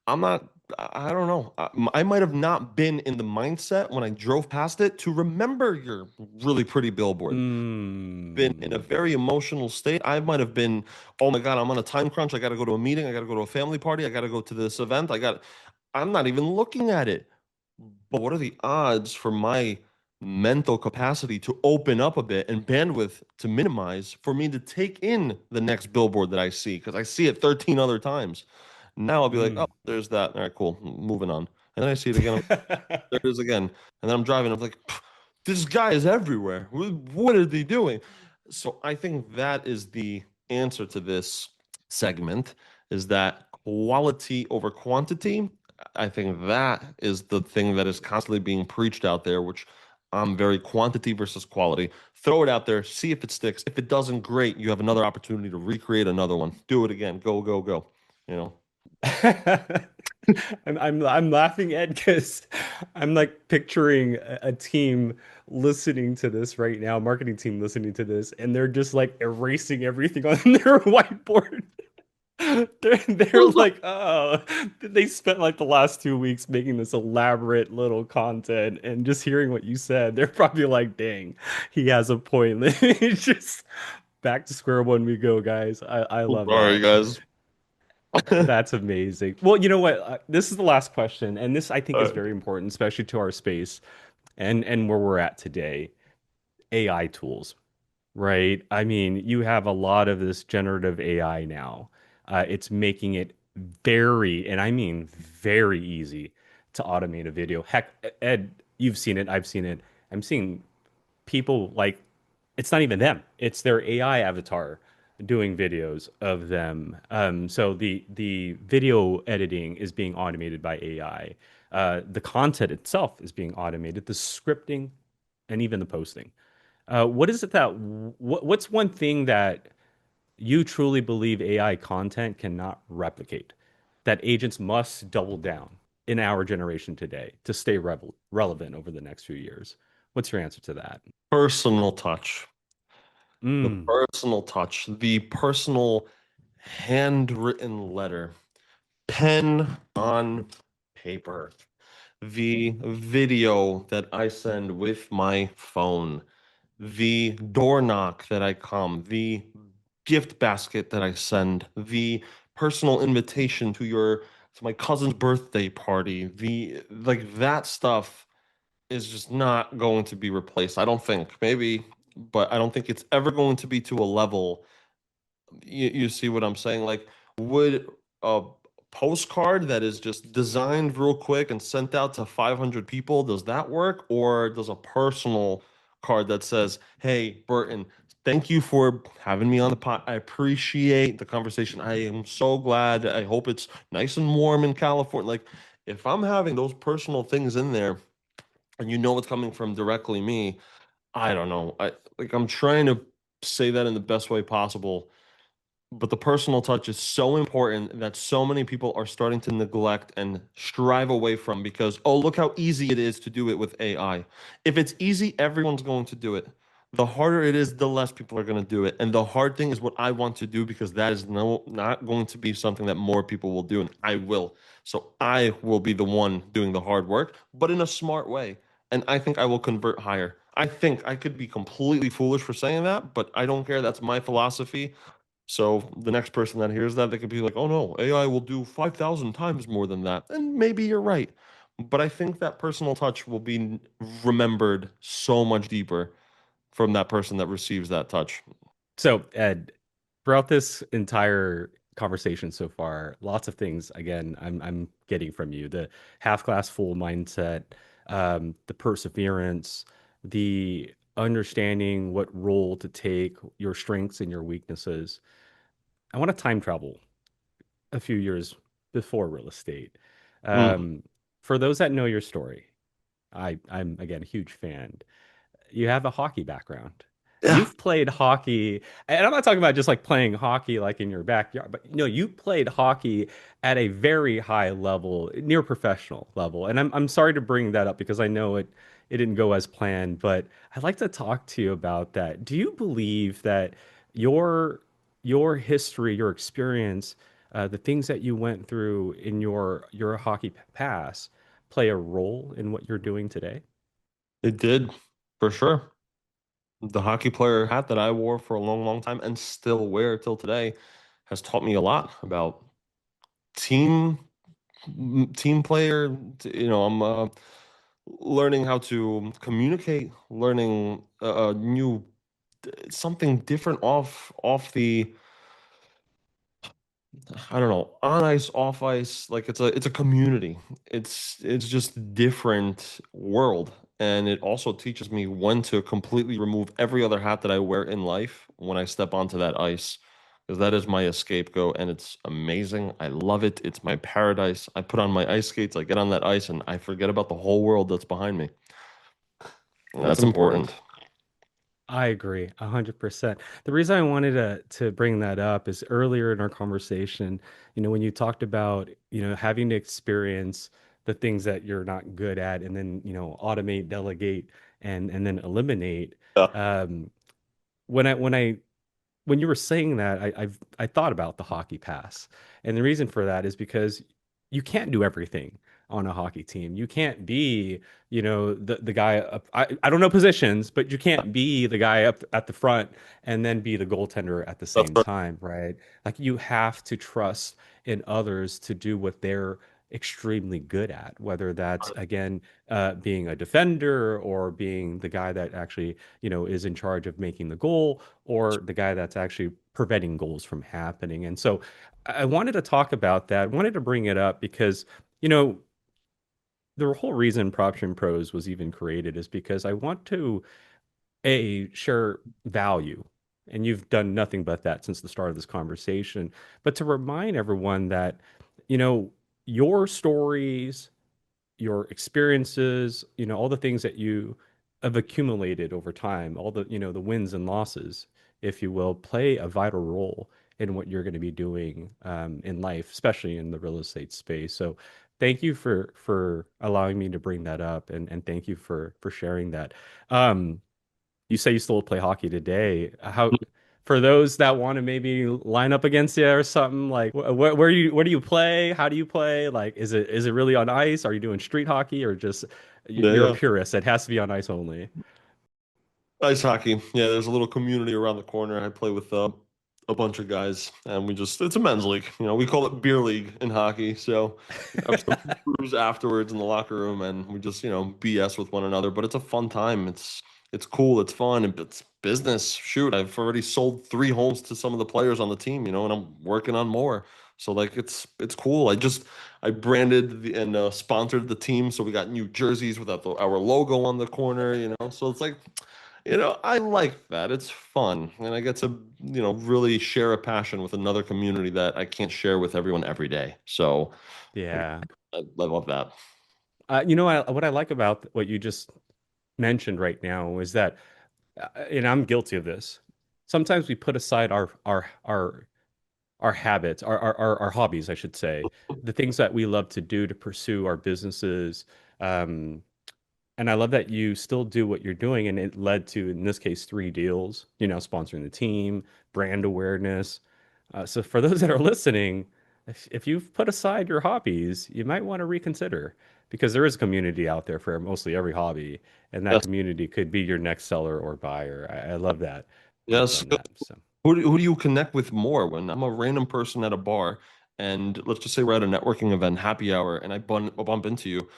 I'm not, I don't know. I might have not been in the mindset when I drove past it to remember your really pretty billboard. Been in a Mm, very emotional state. I might have been, oh my God, I'm on a time crunch. I got to go to a meeting. I got to go to a family party. I got to go to this event. I'm not even looking at it. But what are the odds for my mental capacity to open up a bit and bandwidth to minimize for me to take in the next billboard that I see? Because I see it 13 other times. Now I'll be like, oh, mm. there's that. All right, cool. Moving on. And then I see it again. There it is again. And then I'm driving. I'm like, this guy is everywhere. What are they doing? So I think that is the answer to this segment is that quality over quantity. I think that is the thing that is constantly being preached out there, which I'm very quantity versus quality. Throw it out there, see if it sticks. If it doesn't, great. You have another opportunity to recreate another one. Do it again. Go, go, go. You know. I'm laughing, Ed, because I'm like picturing a team listening to this right now, marketing team listening to this, and they're just like erasing everything on their whiteboard. They're like, oh, they spent like the last 2 weeks making this elaborate little content, and just hearing what you said, they're probably like, dang, he has a point. It's just back to square one we go, guys. I love Sorry, that. guys. That's amazing. Well, you know what? This is the last question, and this I think is Uh, very important, especially to our space and where we're at today. AI tools, right? I mean, you have a lot of this generative AI now. It's making it very, and I mean very easy to automate a video. Heck, Ed, you've seen it. I've seen it. I'm seeing people like it's not even them; it's their AI avatar doing videos of them. So the video editing is being automated by AI. The content itself is being automated. The scripting and even the posting. What is it that what's one thing that you truly believe AI content cannot replicate, that agents must double down in our generation today to stay relevant over the next few years? What's your answer to that? Personal touch. The Mm. personal touch, the personal handwritten letter, pen on paper, the video that I send with my phone, the door knock that I come, the gift basket that I send, the personal invitation to my cousin's birthday party, the like that stuff is just not going to be replaced. I don't think. Maybe, but I don't think it's ever going to be to a level. You see what I'm saying? Like, would a postcard that is just designed real quick and sent out to 500 people, does that work? Or does a personal card that says, "Hey, Burton, thank you for having me on the pot. I appreciate the conversation. I am so glad. I hope it's nice and warm in California." Like, if I'm having those personal things in there and you know it's coming from directly me, I don't know. I'm trying to say that in the best way possible, but the personal touch is so important that so many people are starting to neglect and strive away from because, oh, look how easy it is to do it with AI. If it's easy, everyone's going to do it. The harder it is, the less people are going to do it. And the hard thing is what I want to do because that is not going to be something that more people will do, and I will. So I will be the one doing the hard work, but in a smart way. And I think I will convert higher. I think I could be completely foolish for saying that, but I don't care. That's my philosophy. So the next person that hears that, they could be like, "Oh no, AI will do 5,000 times more than that." And maybe you're right. But I think that personal touch will be remembered so much deeper from that person that receives that touch. So, Ed, throughout this entire conversation so far, lots of things again I'm getting from you. The half glass full mindset, the perseverance, the understanding what role to take, your strengths and your weaknesses. I want to time travel a few years before real estate. Mm. Um, for those that know your story, I'm again a huge fan. You have a hockey background. Yeah. You've played hockey, and I'm not talking about just like playing hockey like in your backyard, but no, you played hockey at a very high level, near professional level. And I'm sorry to bring that up because I know it didn't go as planned, but I'd like to talk to you about that. Do you believe that your your history, your experience, the things that you went through in your hockey past play a role in what you're doing today? It did, for sure. The hockey player hat that I wore for a long, long time and still wear till today has taught me a lot about team team player. I'm learning how to communicate, learning a new something different off the I don't know, on ice, off ice. Like it's a community. It's just different world, and it also teaches me when to completely remove every other hat that I wear in life when I step onto that ice, because that is my scapegoat, and it's amazing. I love it. It's my paradise. I put on my ice skates, I get on that ice, and I forget about the whole world that's behind me. That's That's important. important. I agree 100%. The reason I wanted to bring that up is earlier in our conversation, when you talked about, having to experience the things that you're not good at and then, automate, delegate, and then eliminate. Yeah, Um, when I when you were saying that, I thought about the hockey pass, and the reason for that is because you can't do everything on a hockey team. You can't be, the guy up. I don't know positions, but you can't be the guy up at the front and then be the goaltender at the that's same right. time, right? Like you have to trust in others to do what they're extremely good at, whether that's again being a defender or being the guy that actually is in charge of making the goal or the guy that's actually preventing goals from happening. And so I wanted to talk about that. I wanted to bring it up because, you know, the whole reason PropStream Pros was even created is because I want to share value. And you've done nothing but that since the start of this conversation. But to remind everyone that, you know, your stories, your experiences, all the things that you have accumulated over time, all the, the wins and losses, if you will, play a vital role in what you're going to be doing in life, especially in the real estate space. So thank you for allowing me to bring that up, and thank you for sharing that. You say you still play hockey today. How, for those that want to maybe line up against you or something, like where do you play? How do you play? Like, is it really on ice? Are you doing street hockey, or just Yeah, you're a yeah. purist? It has to be on ice only. Ice hockey. Yeah, there's a little community around the corner. I play with a bunch of guys, and it's a men's league. We call it beer league in hockey. So we have some brews afterwards in the locker room, and we just, BS with one another. But it's a fun time. It's cool. It's fun. And it's business. Shoot, I've already sold 3 homes to some of the players on the team, and I'm working on more. So like it's cool. I branded and sponsored the team, so we got new jerseys with our logo on the corner. So it's like. I like that. It's fun. And I get to, really share a passion with another community that I can't share with everyone every day. So Yeah. I love that. What I like about what you just mentioned right now is that, and I'm guilty of this. Sometimes we put aside our habits, our hobbies, I should say, the things that we love to do to pursue our businesses. Um, and I love that you still do what you're doing, and it led to, in this case, 3 deals, sponsoring the team, brand awareness. So for those that are listening, if you've put aside your hobbies, you might want to reconsider, because there is a community out there for mostly every hobby, and that Yes. community could be your next seller or buyer. I love that take Yes. on that. So. Who do you connect with more when I'm a random person at a bar and let's just say we're at a networking event, happy hour, and I bump into you.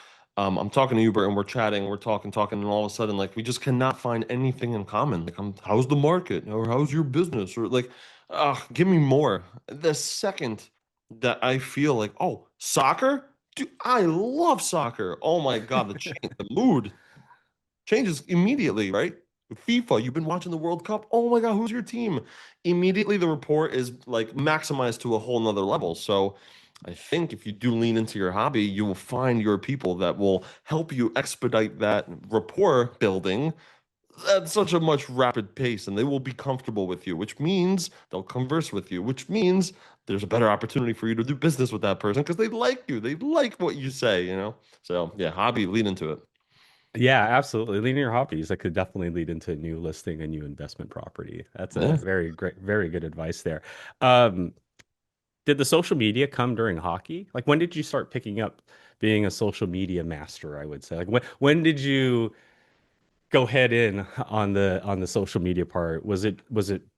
I'm talking to you, Bert, and we're chatting, we're talking, and all of a sudden, like, we just cannot find anything in common. Like, how's the market? Or how's your business? Or like, give me more. The second that I feel like, oh, soccer? Dude, I love soccer. Oh my God, the change, the mood changes immediately, right? FIFA, you've been watching the World Cup. Oh my God, who's your team? Immediately, the report is like maximized to a whole nother level. So, I think if you do lean into your hobby, you will find your people that will help you expedite that rapport building at such a much rapid pace, and they will be comfortable with you, which means they'll converse with you, which means there's a better opportunity for you to do business with that person because they like you. They like what you say. So, yeah, hobby, lean into it. Yeah, absolutely. Leading your hobbies, that could definitely lead into a new listing, a new investment property. That's a Yeah. very great, very good advice there. Um, did the social media come during hockey? Like, when did you start picking up being a social media master, I would say? Like, when did you go head in on the social media part? Was it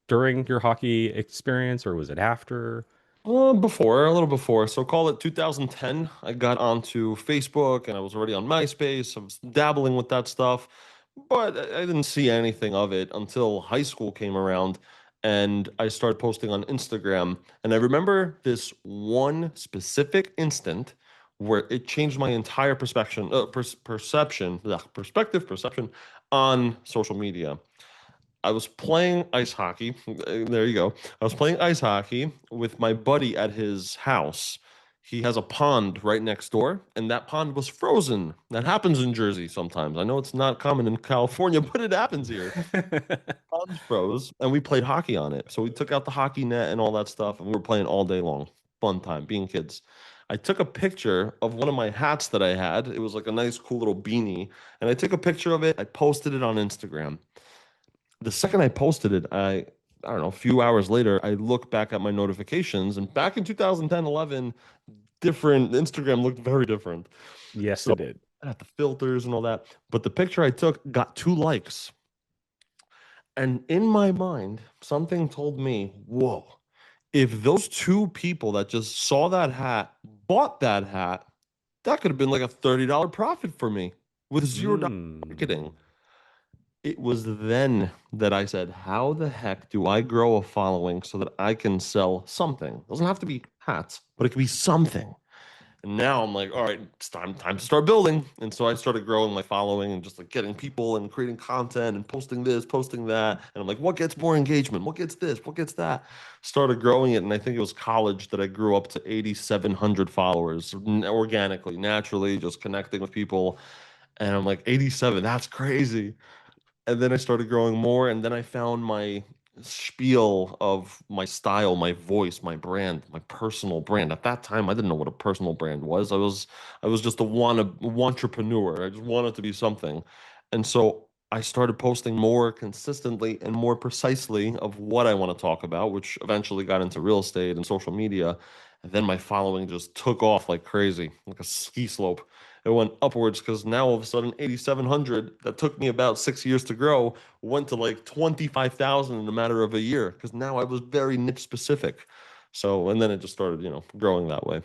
during your hockey experience, or was it after? A little before. So call it 2010. I got onto Facebook and I was already on MySpace. I was dabbling with that stuff, but I didn't see anything of it until high school came around and I started posting on Instagram. And I remember this one specific instant where it changed my entire perspective, perception on social media. I was playing ice hockey. There you go. I was playing ice hockey with my buddy at his house. He has a pond right next door, and that pond was frozen. That happens in Jersey sometimes. I know it's not common in California, but it happens here. Pond froze, and we played hockey on it. So we took out the hockey net and all that stuff, and we were playing all day long. Fun time, being kids. I took a picture of one of my hats that I had. It was like a nice, cool little beanie, and I took a picture of it. I posted it on Instagram. The second I posted it, I don't know, a few hours later, I look back at my notifications, and back in 2010, 11, different Instagram looked very different. Yes, So it did. I had the filters and all that, but the picture I took got 2 likes. And in my mind, something told me, whoa, if those 2 people that just saw that hat bought that hat, that could have been like a $30 profit for me with $0 marketing. Mm. It was then that I said, how the heck do I grow a following so that I can sell something? It doesn't have to be hats, but it could be something. And now I'm like, all right, it's time to start building. And so I started growing my following and just like getting people and creating content and posting this, posting that. And I'm like, what gets more engagement? What gets this? What gets that? Started growing it. And I think it was college that I grew up to 8,700 followers organically, naturally, just connecting with people. And I'm like, 87, that's crazy. And then I started growing more, and then I found my spiel of my style, my voice, my brand, my personal brand. At that time, I didn't know what a personal brand was. I was just a entrepreneur. I just wanted to be something. And so I started posting more consistently and more precisely of what I want to talk about, which eventually got into real estate and social media. And then my following just took off like crazy, like a ski slope. It went upwards because now all of a sudden 8,700 that took me about 6 years to grow went to like 25,000 in a matter of a year because now I was very niche specific. So, and then it just started, growing that way.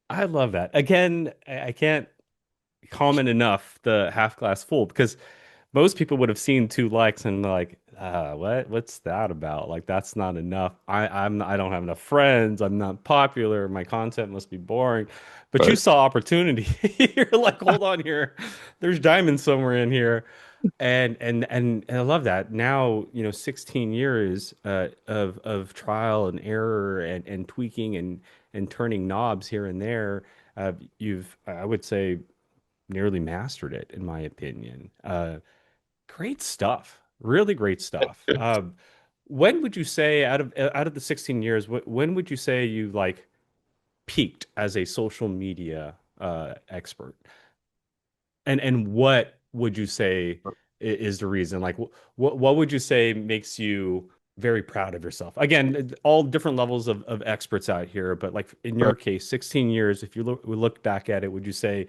I love that. Again, I can't comment enough the half glass full because most people would have seen 2 likes and like, what's that about? Like that's not enough. I don't have enough friends. I'm not popular. My content must be boring. But you Right. saw opportunity. You're like, hold on here. There's diamonds somewhere in here. And I love that. Now, 16 years of trial and error and tweaking and turning knobs here and there. You've, I would say, nearly mastered it, in my opinion. Great stuff. Really great stuff. When would you say out of the 16 years, when would you say you like peaked as a social media expert? And what would you say is the reason? Like what would you say makes you very proud of yourself? Again, all different levels of experts out here, but like in your case, 16 years, if you look back at it, would you say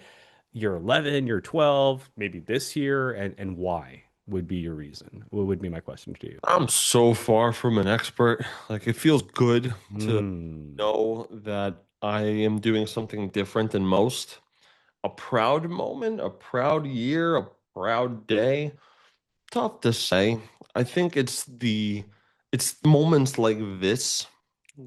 you're 11, you're 12, maybe this year, and why would be your reason? What would be my question to you? I'm so far from an expert. Like, it feels good to Hmm. know that I am doing something different than most. A proud moment, a proud year, a proud day. Tough to say. I think it's moments like this,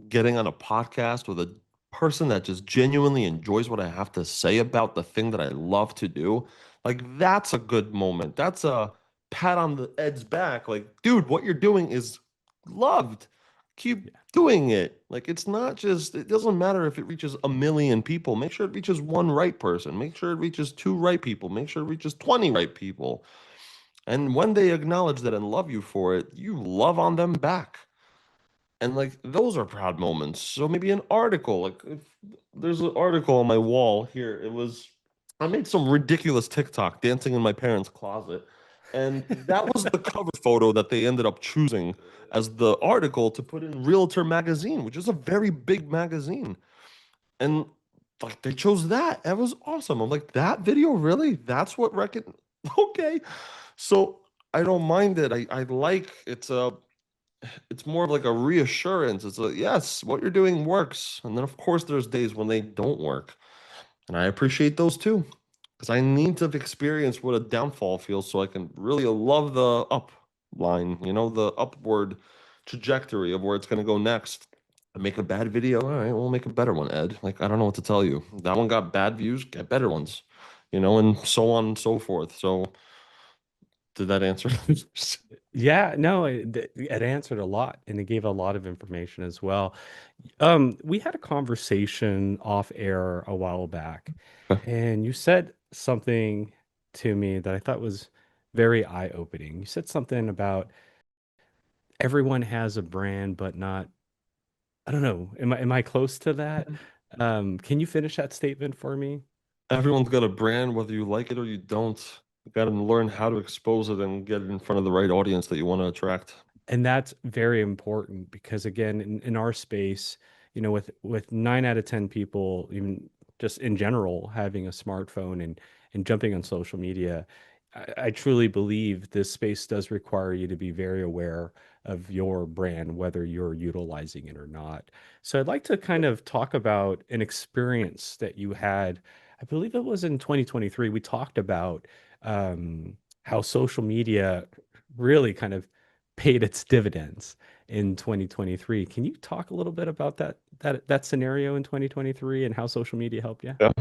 getting on a podcast with a person that just genuinely enjoys what I have to say about the thing that I love to do. Like, that's a good moment. That's a pat on the Ed's back. Like, dude, what you're doing is loved. Keep Yeah. doing it. Like, it's not just, it doesn't matter if it reaches a million people. Make sure it reaches one right person. Make sure it reaches two right people. Make sure it reaches 20 right people. And when they acknowledge that and love you for it, you love on them back. And like those are proud moments. So maybe an article, like if there's an article on my wall here. I made some ridiculous TikTok dancing in my parents' closet. And that was the cover photo that they ended up choosing as the article to put in Realtor magazine, which is a very big magazine. And like they chose that. That was awesome. I'm like, that video, really? That's what reckon okay. So I don't mind it. I like it's more of like a reassurance. It's like, yes, what you're doing works. And then of course there's days when they don't work. And I appreciate those too. Because I need to experience what a downfall feels so I can really love the up line, the upward trajectory of where it's gonna go next. Make a bad video. All right, we'll make a better one, Ed. Like, I don't know what to tell you. That one got bad views, get better ones, and so on and so forth. So did that answer? Yeah, no, it answered a lot and it gave a lot of information as well. We had a conversation off air a while back, and you said something to me that I thought was very eye-opening. You said something about everyone has a brand, but not, I don't know, am I close to that? Can you finish that statement for me? Everyone's got a brand, whether you like it or you don't. You got to learn how to expose it and get it in front of the right audience that you want to attract. And that's very important because again, in our space, with 9 out of 10 people, even just in general, having a smartphone and jumping on social media, I truly believe this space does require you to be very aware of your brand, whether you're utilizing it or not. So I'd like to kind of talk about an experience that you had. I believe it was in 2023. We talked about how social media really kind of paid its dividends in 2023. Can you talk a little bit about that scenario in 2023 and how social media helped you? Yeah.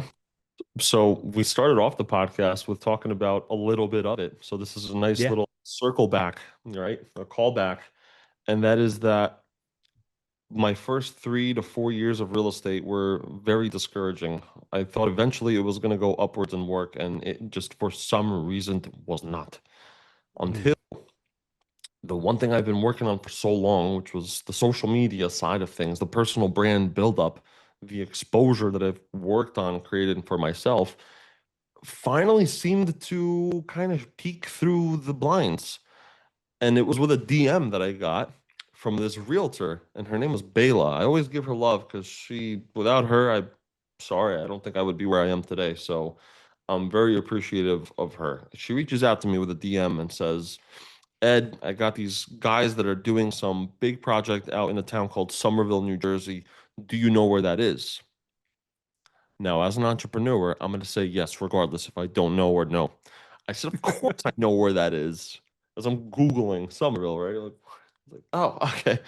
So we started off the podcast with talking about a little bit of it. So this is a nice Yeah. little circle back, right? A callback. And that is that my first 3 to 4 years of real estate were very discouraging. I thought eventually it was going to go upwards and work, and it just for some reason was not. Mhm. until the one thing I've been working on for so long, which was the social media side of things, the personal brand buildup, the exposure that I've worked on creating for myself, finally seemed to kind of peek through the blinds. And it was with a DM that I got from this realtor, and her name was Bayla. I always give her love because without her, sorry, I don't think I would be where I am today. So I'm very appreciative of her. She reaches out to me with a DM and says, Ed, I got these guys that are doing some big project out in a town called Somerville, New Jersey. Do you know where that is? Now, as an entrepreneur, I'm going to say yes, regardless if I don't know or no. I said, of course I know where that is, as I'm Googling Somerville, right? Oh, okay.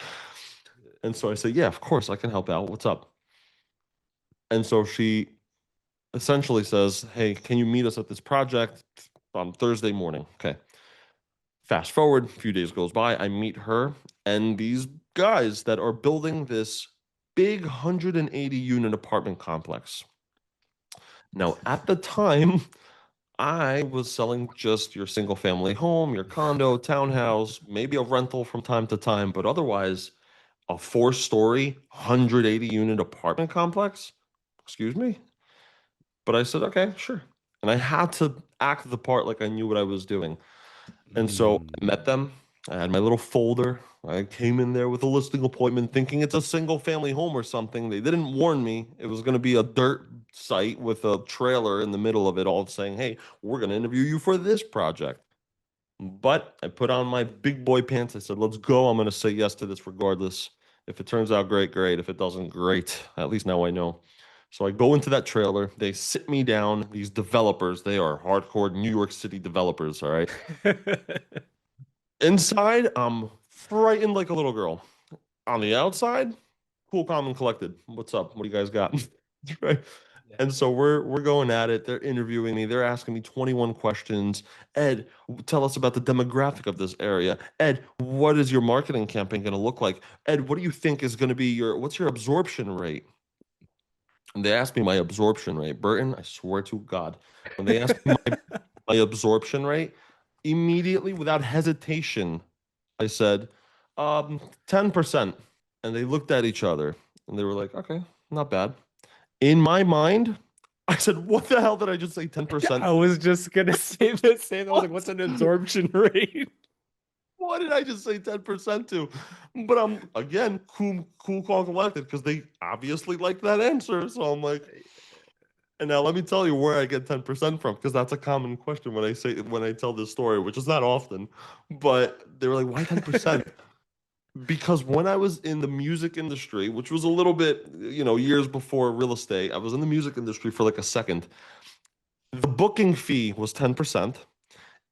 And so I say, yeah, of course I can help out. What's up? And so she essentially says, hey, can you meet us at this project on Thursday morning? Okay. Fast forward, a few days goes by, I meet her and these guys that are building this big 180 unit apartment complex. Now, at the time, I was selling just your single family home, your condo, townhouse, maybe a rental from time to time, but otherwise, a 4-story, 180 unit apartment complex? Excuse me? But I said, okay, sure. And I had to act the part like I knew what I was doing. And so I Mm. met them. I had my little folder. I came in there with a listing appointment thinking it's a single family home or something. They didn't warn me it was going to be a dirt site with a trailer in the middle of it all saying, hey, we're going to interview you for this project. But I put on my big boy pants. I said, let's go. I'm going to say yes to this regardless. If it turns out great, great. If it doesn't, great. At least now I know. So I go into that trailer. They sit me down. These developers, they are hardcore New York City developers. All right. Inside, I'm frightened like a little girl. On the outside, cool, calm, and collected. What's up? What do you guys got? Right. Yeah. And so we're going at it. They're interviewing me. They're asking me 21 questions. Ed, tell us about the demographic of this area. Ed, what is your marketing campaign going to look like? Ed, what do you think is going to be what's your absorption rate? And they asked me my absorption rate. Burton, I swear to God, when they asked me my absorption rate, immediately without hesitation, I said, 10%. And they looked at each other and they were like, okay, not bad. In my mind, I said, what the hell did I just say? 10%? I was just gonna say the same. I was like, What? what's an absorption rate? What did I just say 10% to? But I'm again cool, calm, collected because they obviously like that answer. So I'm like, and now let me tell you where I get 10% from, because that's a common question when I tell this story, which is not often. But they were like, why 10%? Because when I was in the music industry, which was a little bit, years before real estate, I was in the music industry for like a second. The booking fee was 10%.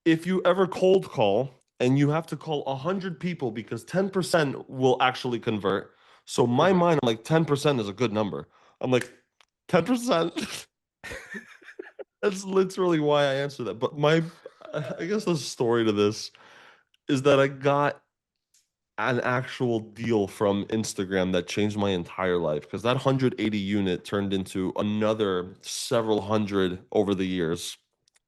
If you ever cold call and you have to call 100 people because 10% will actually convert. So my Okay. mind, I'm like, 10% is a good number. I'm like, 10%? That's literally why I answered that. But I guess the story to this is that I got an actual deal from Instagram that changed my entire life, because that 180 unit turned into another several hundred over the years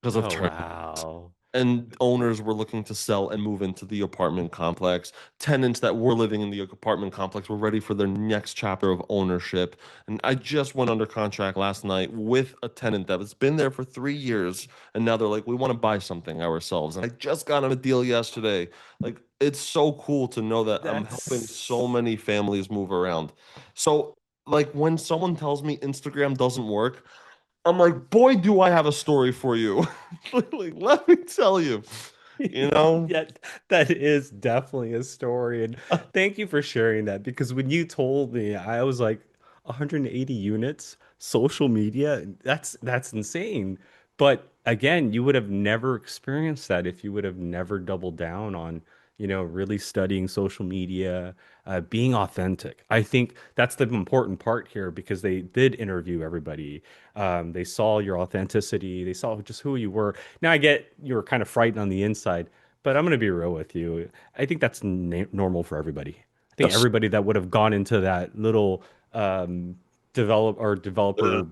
because of Oh turn. wow. And owners were looking to sell and move into the apartment complex. Tenants that were living in the apartment complex were ready for their next chapter of ownership. And I just went under contract last night with a tenant that has been there for 3 years. And now they're like, we want to buy something ourselves. And I just got them a deal yesterday. Like, it's so cool to know that I'm helping so That's many families move around. So, like, when someone tells me Instagram doesn't work, I'm like, boy, do I have a story for you. Like, let me tell you, you know? yeah, that is definitely a story. And thank you for sharing that, because when you told me, I was like, 180 units, social media, that's insane. But again, you would have never experienced that if you would have never doubled down on, really studying social media, being authentic. I think that's the important part here, because they did interview everybody. They saw your authenticity. They saw just who you were. Now I get you were kind of frightened on the inside, but I'm going to be real with you. I think that's normal for everybody. I think Yes. everybody that would have gone into that little um, developer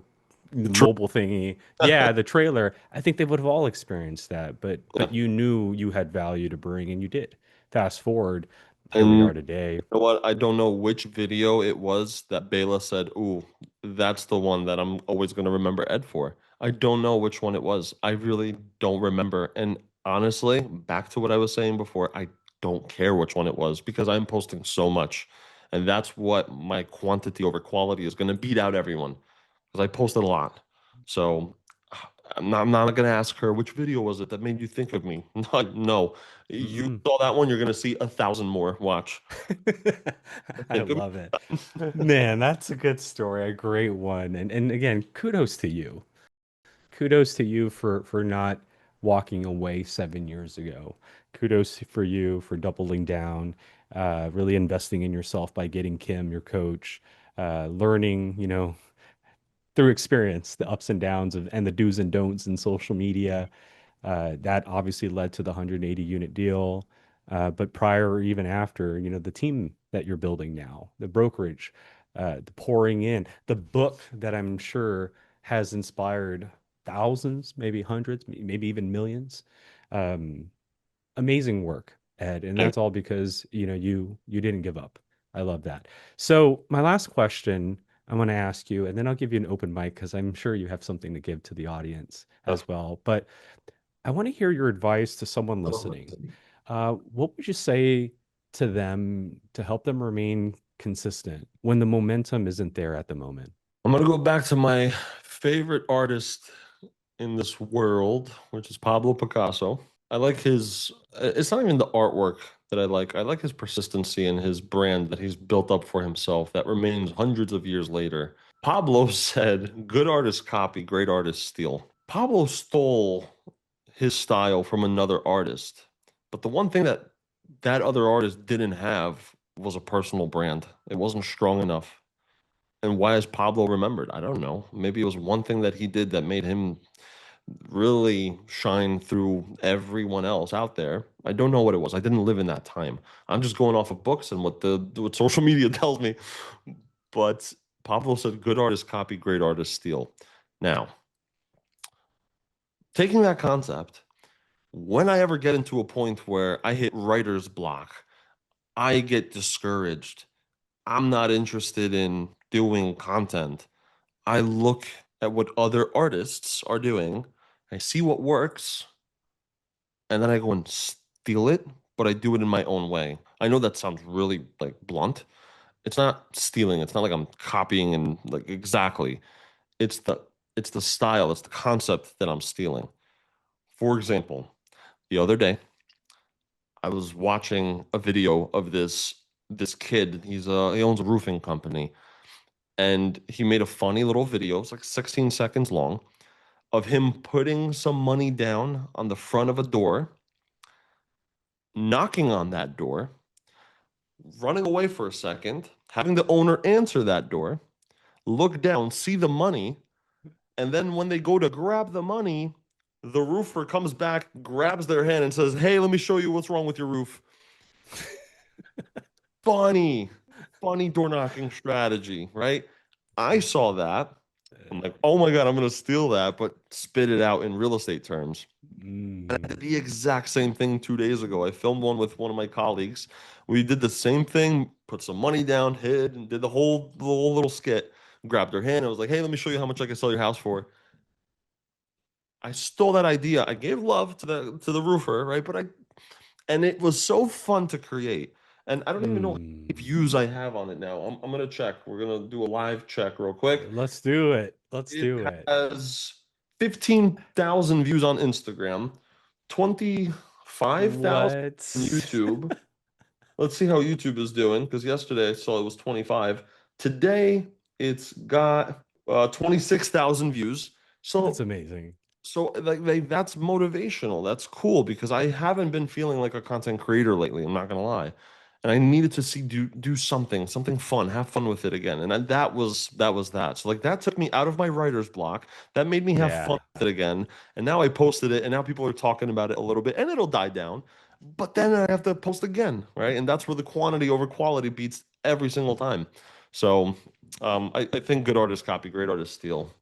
the True. mobile thingy. Yeah, the trailer. I think they would have all experienced that, Yeah. but you knew you had value to bring, and you did. Fast forward, here we And are today. know what? I don't know which video it was that Bela said, "Ooh, that's the one that I'm always going to remember Ed for." I don't know which one it was. I really don't remember. And honestly, back to what I was saying before, I don't care which one it was because I'm posting so much. And that's what my quantity over quality is going to beat out everyone because I posted a lot. So I'm not going to ask her which video was it that made you think of me. No, no. You Mm. saw that one, you're going to see 1,000 more. Watch. I Think of love it. me. Man, that's a good story, a great one. And again, kudos to you. Kudos to you for not walking away 7 years ago. Kudos for you for doubling down, really investing in yourself by getting Kim, your coach, learning, through experience, the ups and downs of and the do's and don'ts in social media. That obviously led to the 180 unit deal. But prior or even after, the team that you're building now, the brokerage, the pouring in, the book that I'm sure has inspired thousands, maybe hundreds, maybe even millions. Um, Amazing work, Ed, and that's all because you didn't give up. I love that. So my last question I want to ask you, and then I'll give you an open mic because I'm sure you have something to give to the audience as well. But I want to hear your advice to someone listening. What would you say to them to help them remain consistent when the momentum isn't there at the moment? I'm gonna go back to my favorite artist in this world, which is Pablo Picasso. I like his, it's not even the artwork that I like. I like his persistency and his brand that he's built up for himself that remains hundreds of years later. Pablo said, good artists copy, great artists steal. Pablo stole his style from another artist. But the one thing that that other artist didn't have was a personal brand. It wasn't strong enough. And why is Pablo remembered? I don't know. Maybe it was one thing that he did that made him really shine through everyone else out there. I don't know what it was. I didn't live in that time. I'm just going off of books and what social media tells me. But Pablo said, "Good artists copy, great artists steal." Now, taking that concept, when I ever get into a point where I hit writer's block, I get discouraged. I'm not interested in doing content. I look at what other artists are doing, I see what works, and then I go and steal it, but I do it in my own way. I know that sounds really like blunt. It's not stealing. It's not like I'm copying and like exactly. It's the it's the style, it's the concept that I'm stealing. For example, the other day, I was watching a video of this kid. He owns a roofing company, and he made a funny little video. It's like 16 seconds long of him putting some money down on the front of a door, knocking on that door, running away for a second, having the owner answer that door, look down, see the money, and then when they go to grab the money, the roofer comes back, grabs their hand, and says, "Hey, let me show you what's wrong with your roof." Funny, funny door knocking strategy, right? I saw that. I'm like, oh my God, I'm going to steal that, but spit it out in real estate terms. And I Mm. did the exact same thing 2 days ago. I filmed one with one of my colleagues. We did the same thing, put some money down, hid, and did the whole little skit. Grabbed her hand. I was like, hey, let me show you how much I can sell your house for. I stole that idea. I gave love to the roofer, right? And it was so fun to create. And I don't even know how many Mm. views I have on it now. I'm gonna check. We're gonna do a live check real quick. Let's do it. Let's It do it. has 15,000 views on Instagram, 25,000 What? on YouTube. Let's see how YouTube is doing because yesterday I saw it was 25. Today it's got 26,000 views. That's So amazing. that's motivational. That's cool because I haven't been feeling like a content creator lately. I'm not gonna lie, and I needed to do something fun, have fun with it again. And that was that. So like that took me out of my writer's block. That made me have Yeah. fun with it again. And now I posted it, and now people are talking about it a little bit, and it'll die down. But then I have to post again, right? And that's where the quantity over quality beats every single time. So I think good artists copy, great artists steal.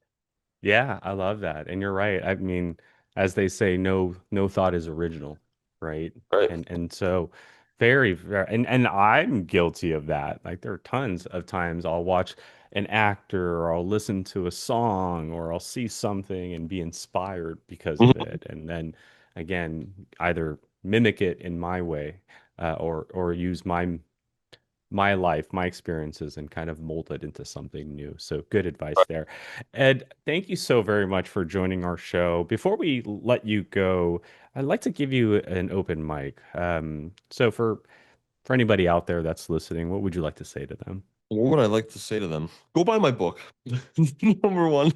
Yeah, I love that. And you're right. I mean, as they say, no thought is original, right? Right. And so very and I'm guilty of that. Like there are tons of times I'll watch an actor or I'll listen to a song or I'll see something and be inspired because of Mhm. it. And then again, either mimic it in my way, or use my life, my experiences, and kind of mold it into something new. So good advice there. Ed, thank you so very much for joining our show. Before we let you go, I'd like to give you an open mic. So for anybody out there that's listening, what would you like to say to them? What would I like to say to them? Go buy my book. Number one,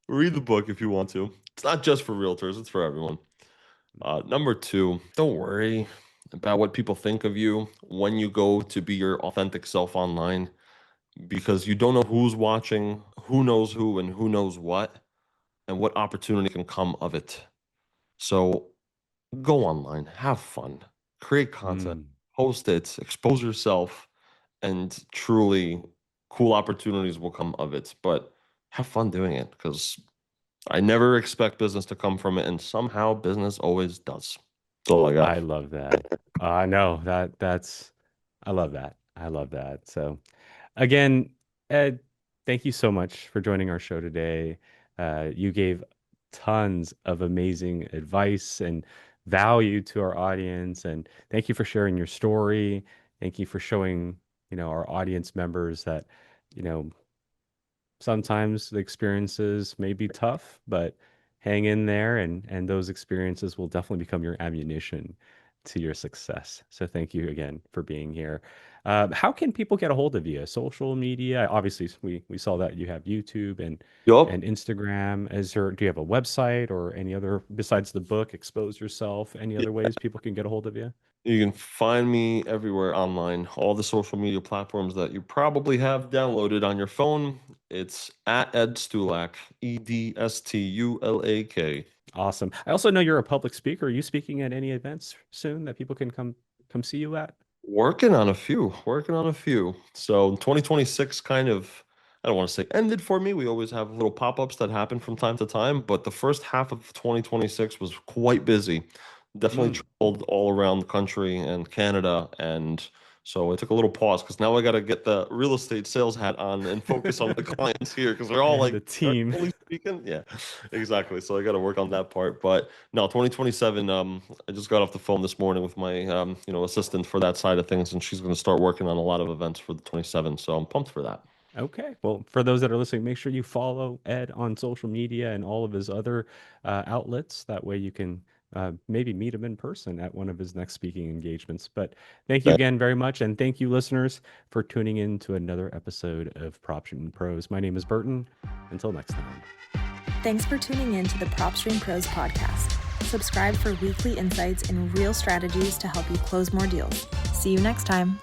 read the book if you want to. It's not just for realtors, it's for everyone. Number two, don't worry about what people think of you when you go to be your authentic self online because you don't know who's watching, who knows who, and who knows what, and what opportunity can come of it. So go online, have fun, create content, Mm, post it, expose yourself, and truly cool opportunities will come of it. But have fun doing it because I never expect business to come from it, and somehow business always does. That's all I got. I love that. I know that's I love that. I love that. So again, Ed, thank you so much for joining our show today. You gave tons of amazing advice and value to our audience, and thank you for sharing your story. Thank you for showing, our audience members that, you know, sometimes the experiences may be tough, but hang in there, and those experiences will definitely become your ammunition to your success. So thank you again for being here. How can people get a hold of you? Social media? Obviously, we saw that you have YouTube and Yup. Instagram. Do you have a website or any other besides the book, Expose Yourself? Any other ways people can get a hold of you? You can find me everywhere online, all the social media platforms that you probably have downloaded on your phone. It's at Ed Stulak, EDSTULAK. Awesome. I also know you're a public speaker. Are you speaking at any events soon that people can come see you at? Working on a few, working on a few. So 2026 kind of, I don't want to say ended for me. We always have little pop-ups that happen from time to time, but the first half of 2026 was quite busy. Definitely Mm. traveled all around the country and Canada, and so I took a little pause because now I got to get the real estate sales hat on and focus on the clients here because they're all And like the team. virtually speaking. Yeah, exactly. So I got to work on that part. But no, 2027. I just got off the phone this morning with my assistant for that side of things, and she's going to start working on a lot of events for the 27. So I'm pumped for that. Okay. Well, for those that are listening, make sure you follow Ed on social media and all of his other outlets. That way you can maybe meet him in person at one of his next speaking engagements. But thank you again very much. And thank you, listeners, for tuning in to another episode of PropStream Pros. My name is Burton. Until next time. Thanks for tuning in to the PropStream Pros podcast. Subscribe for weekly insights and real strategies to help you close more deals. See you next time.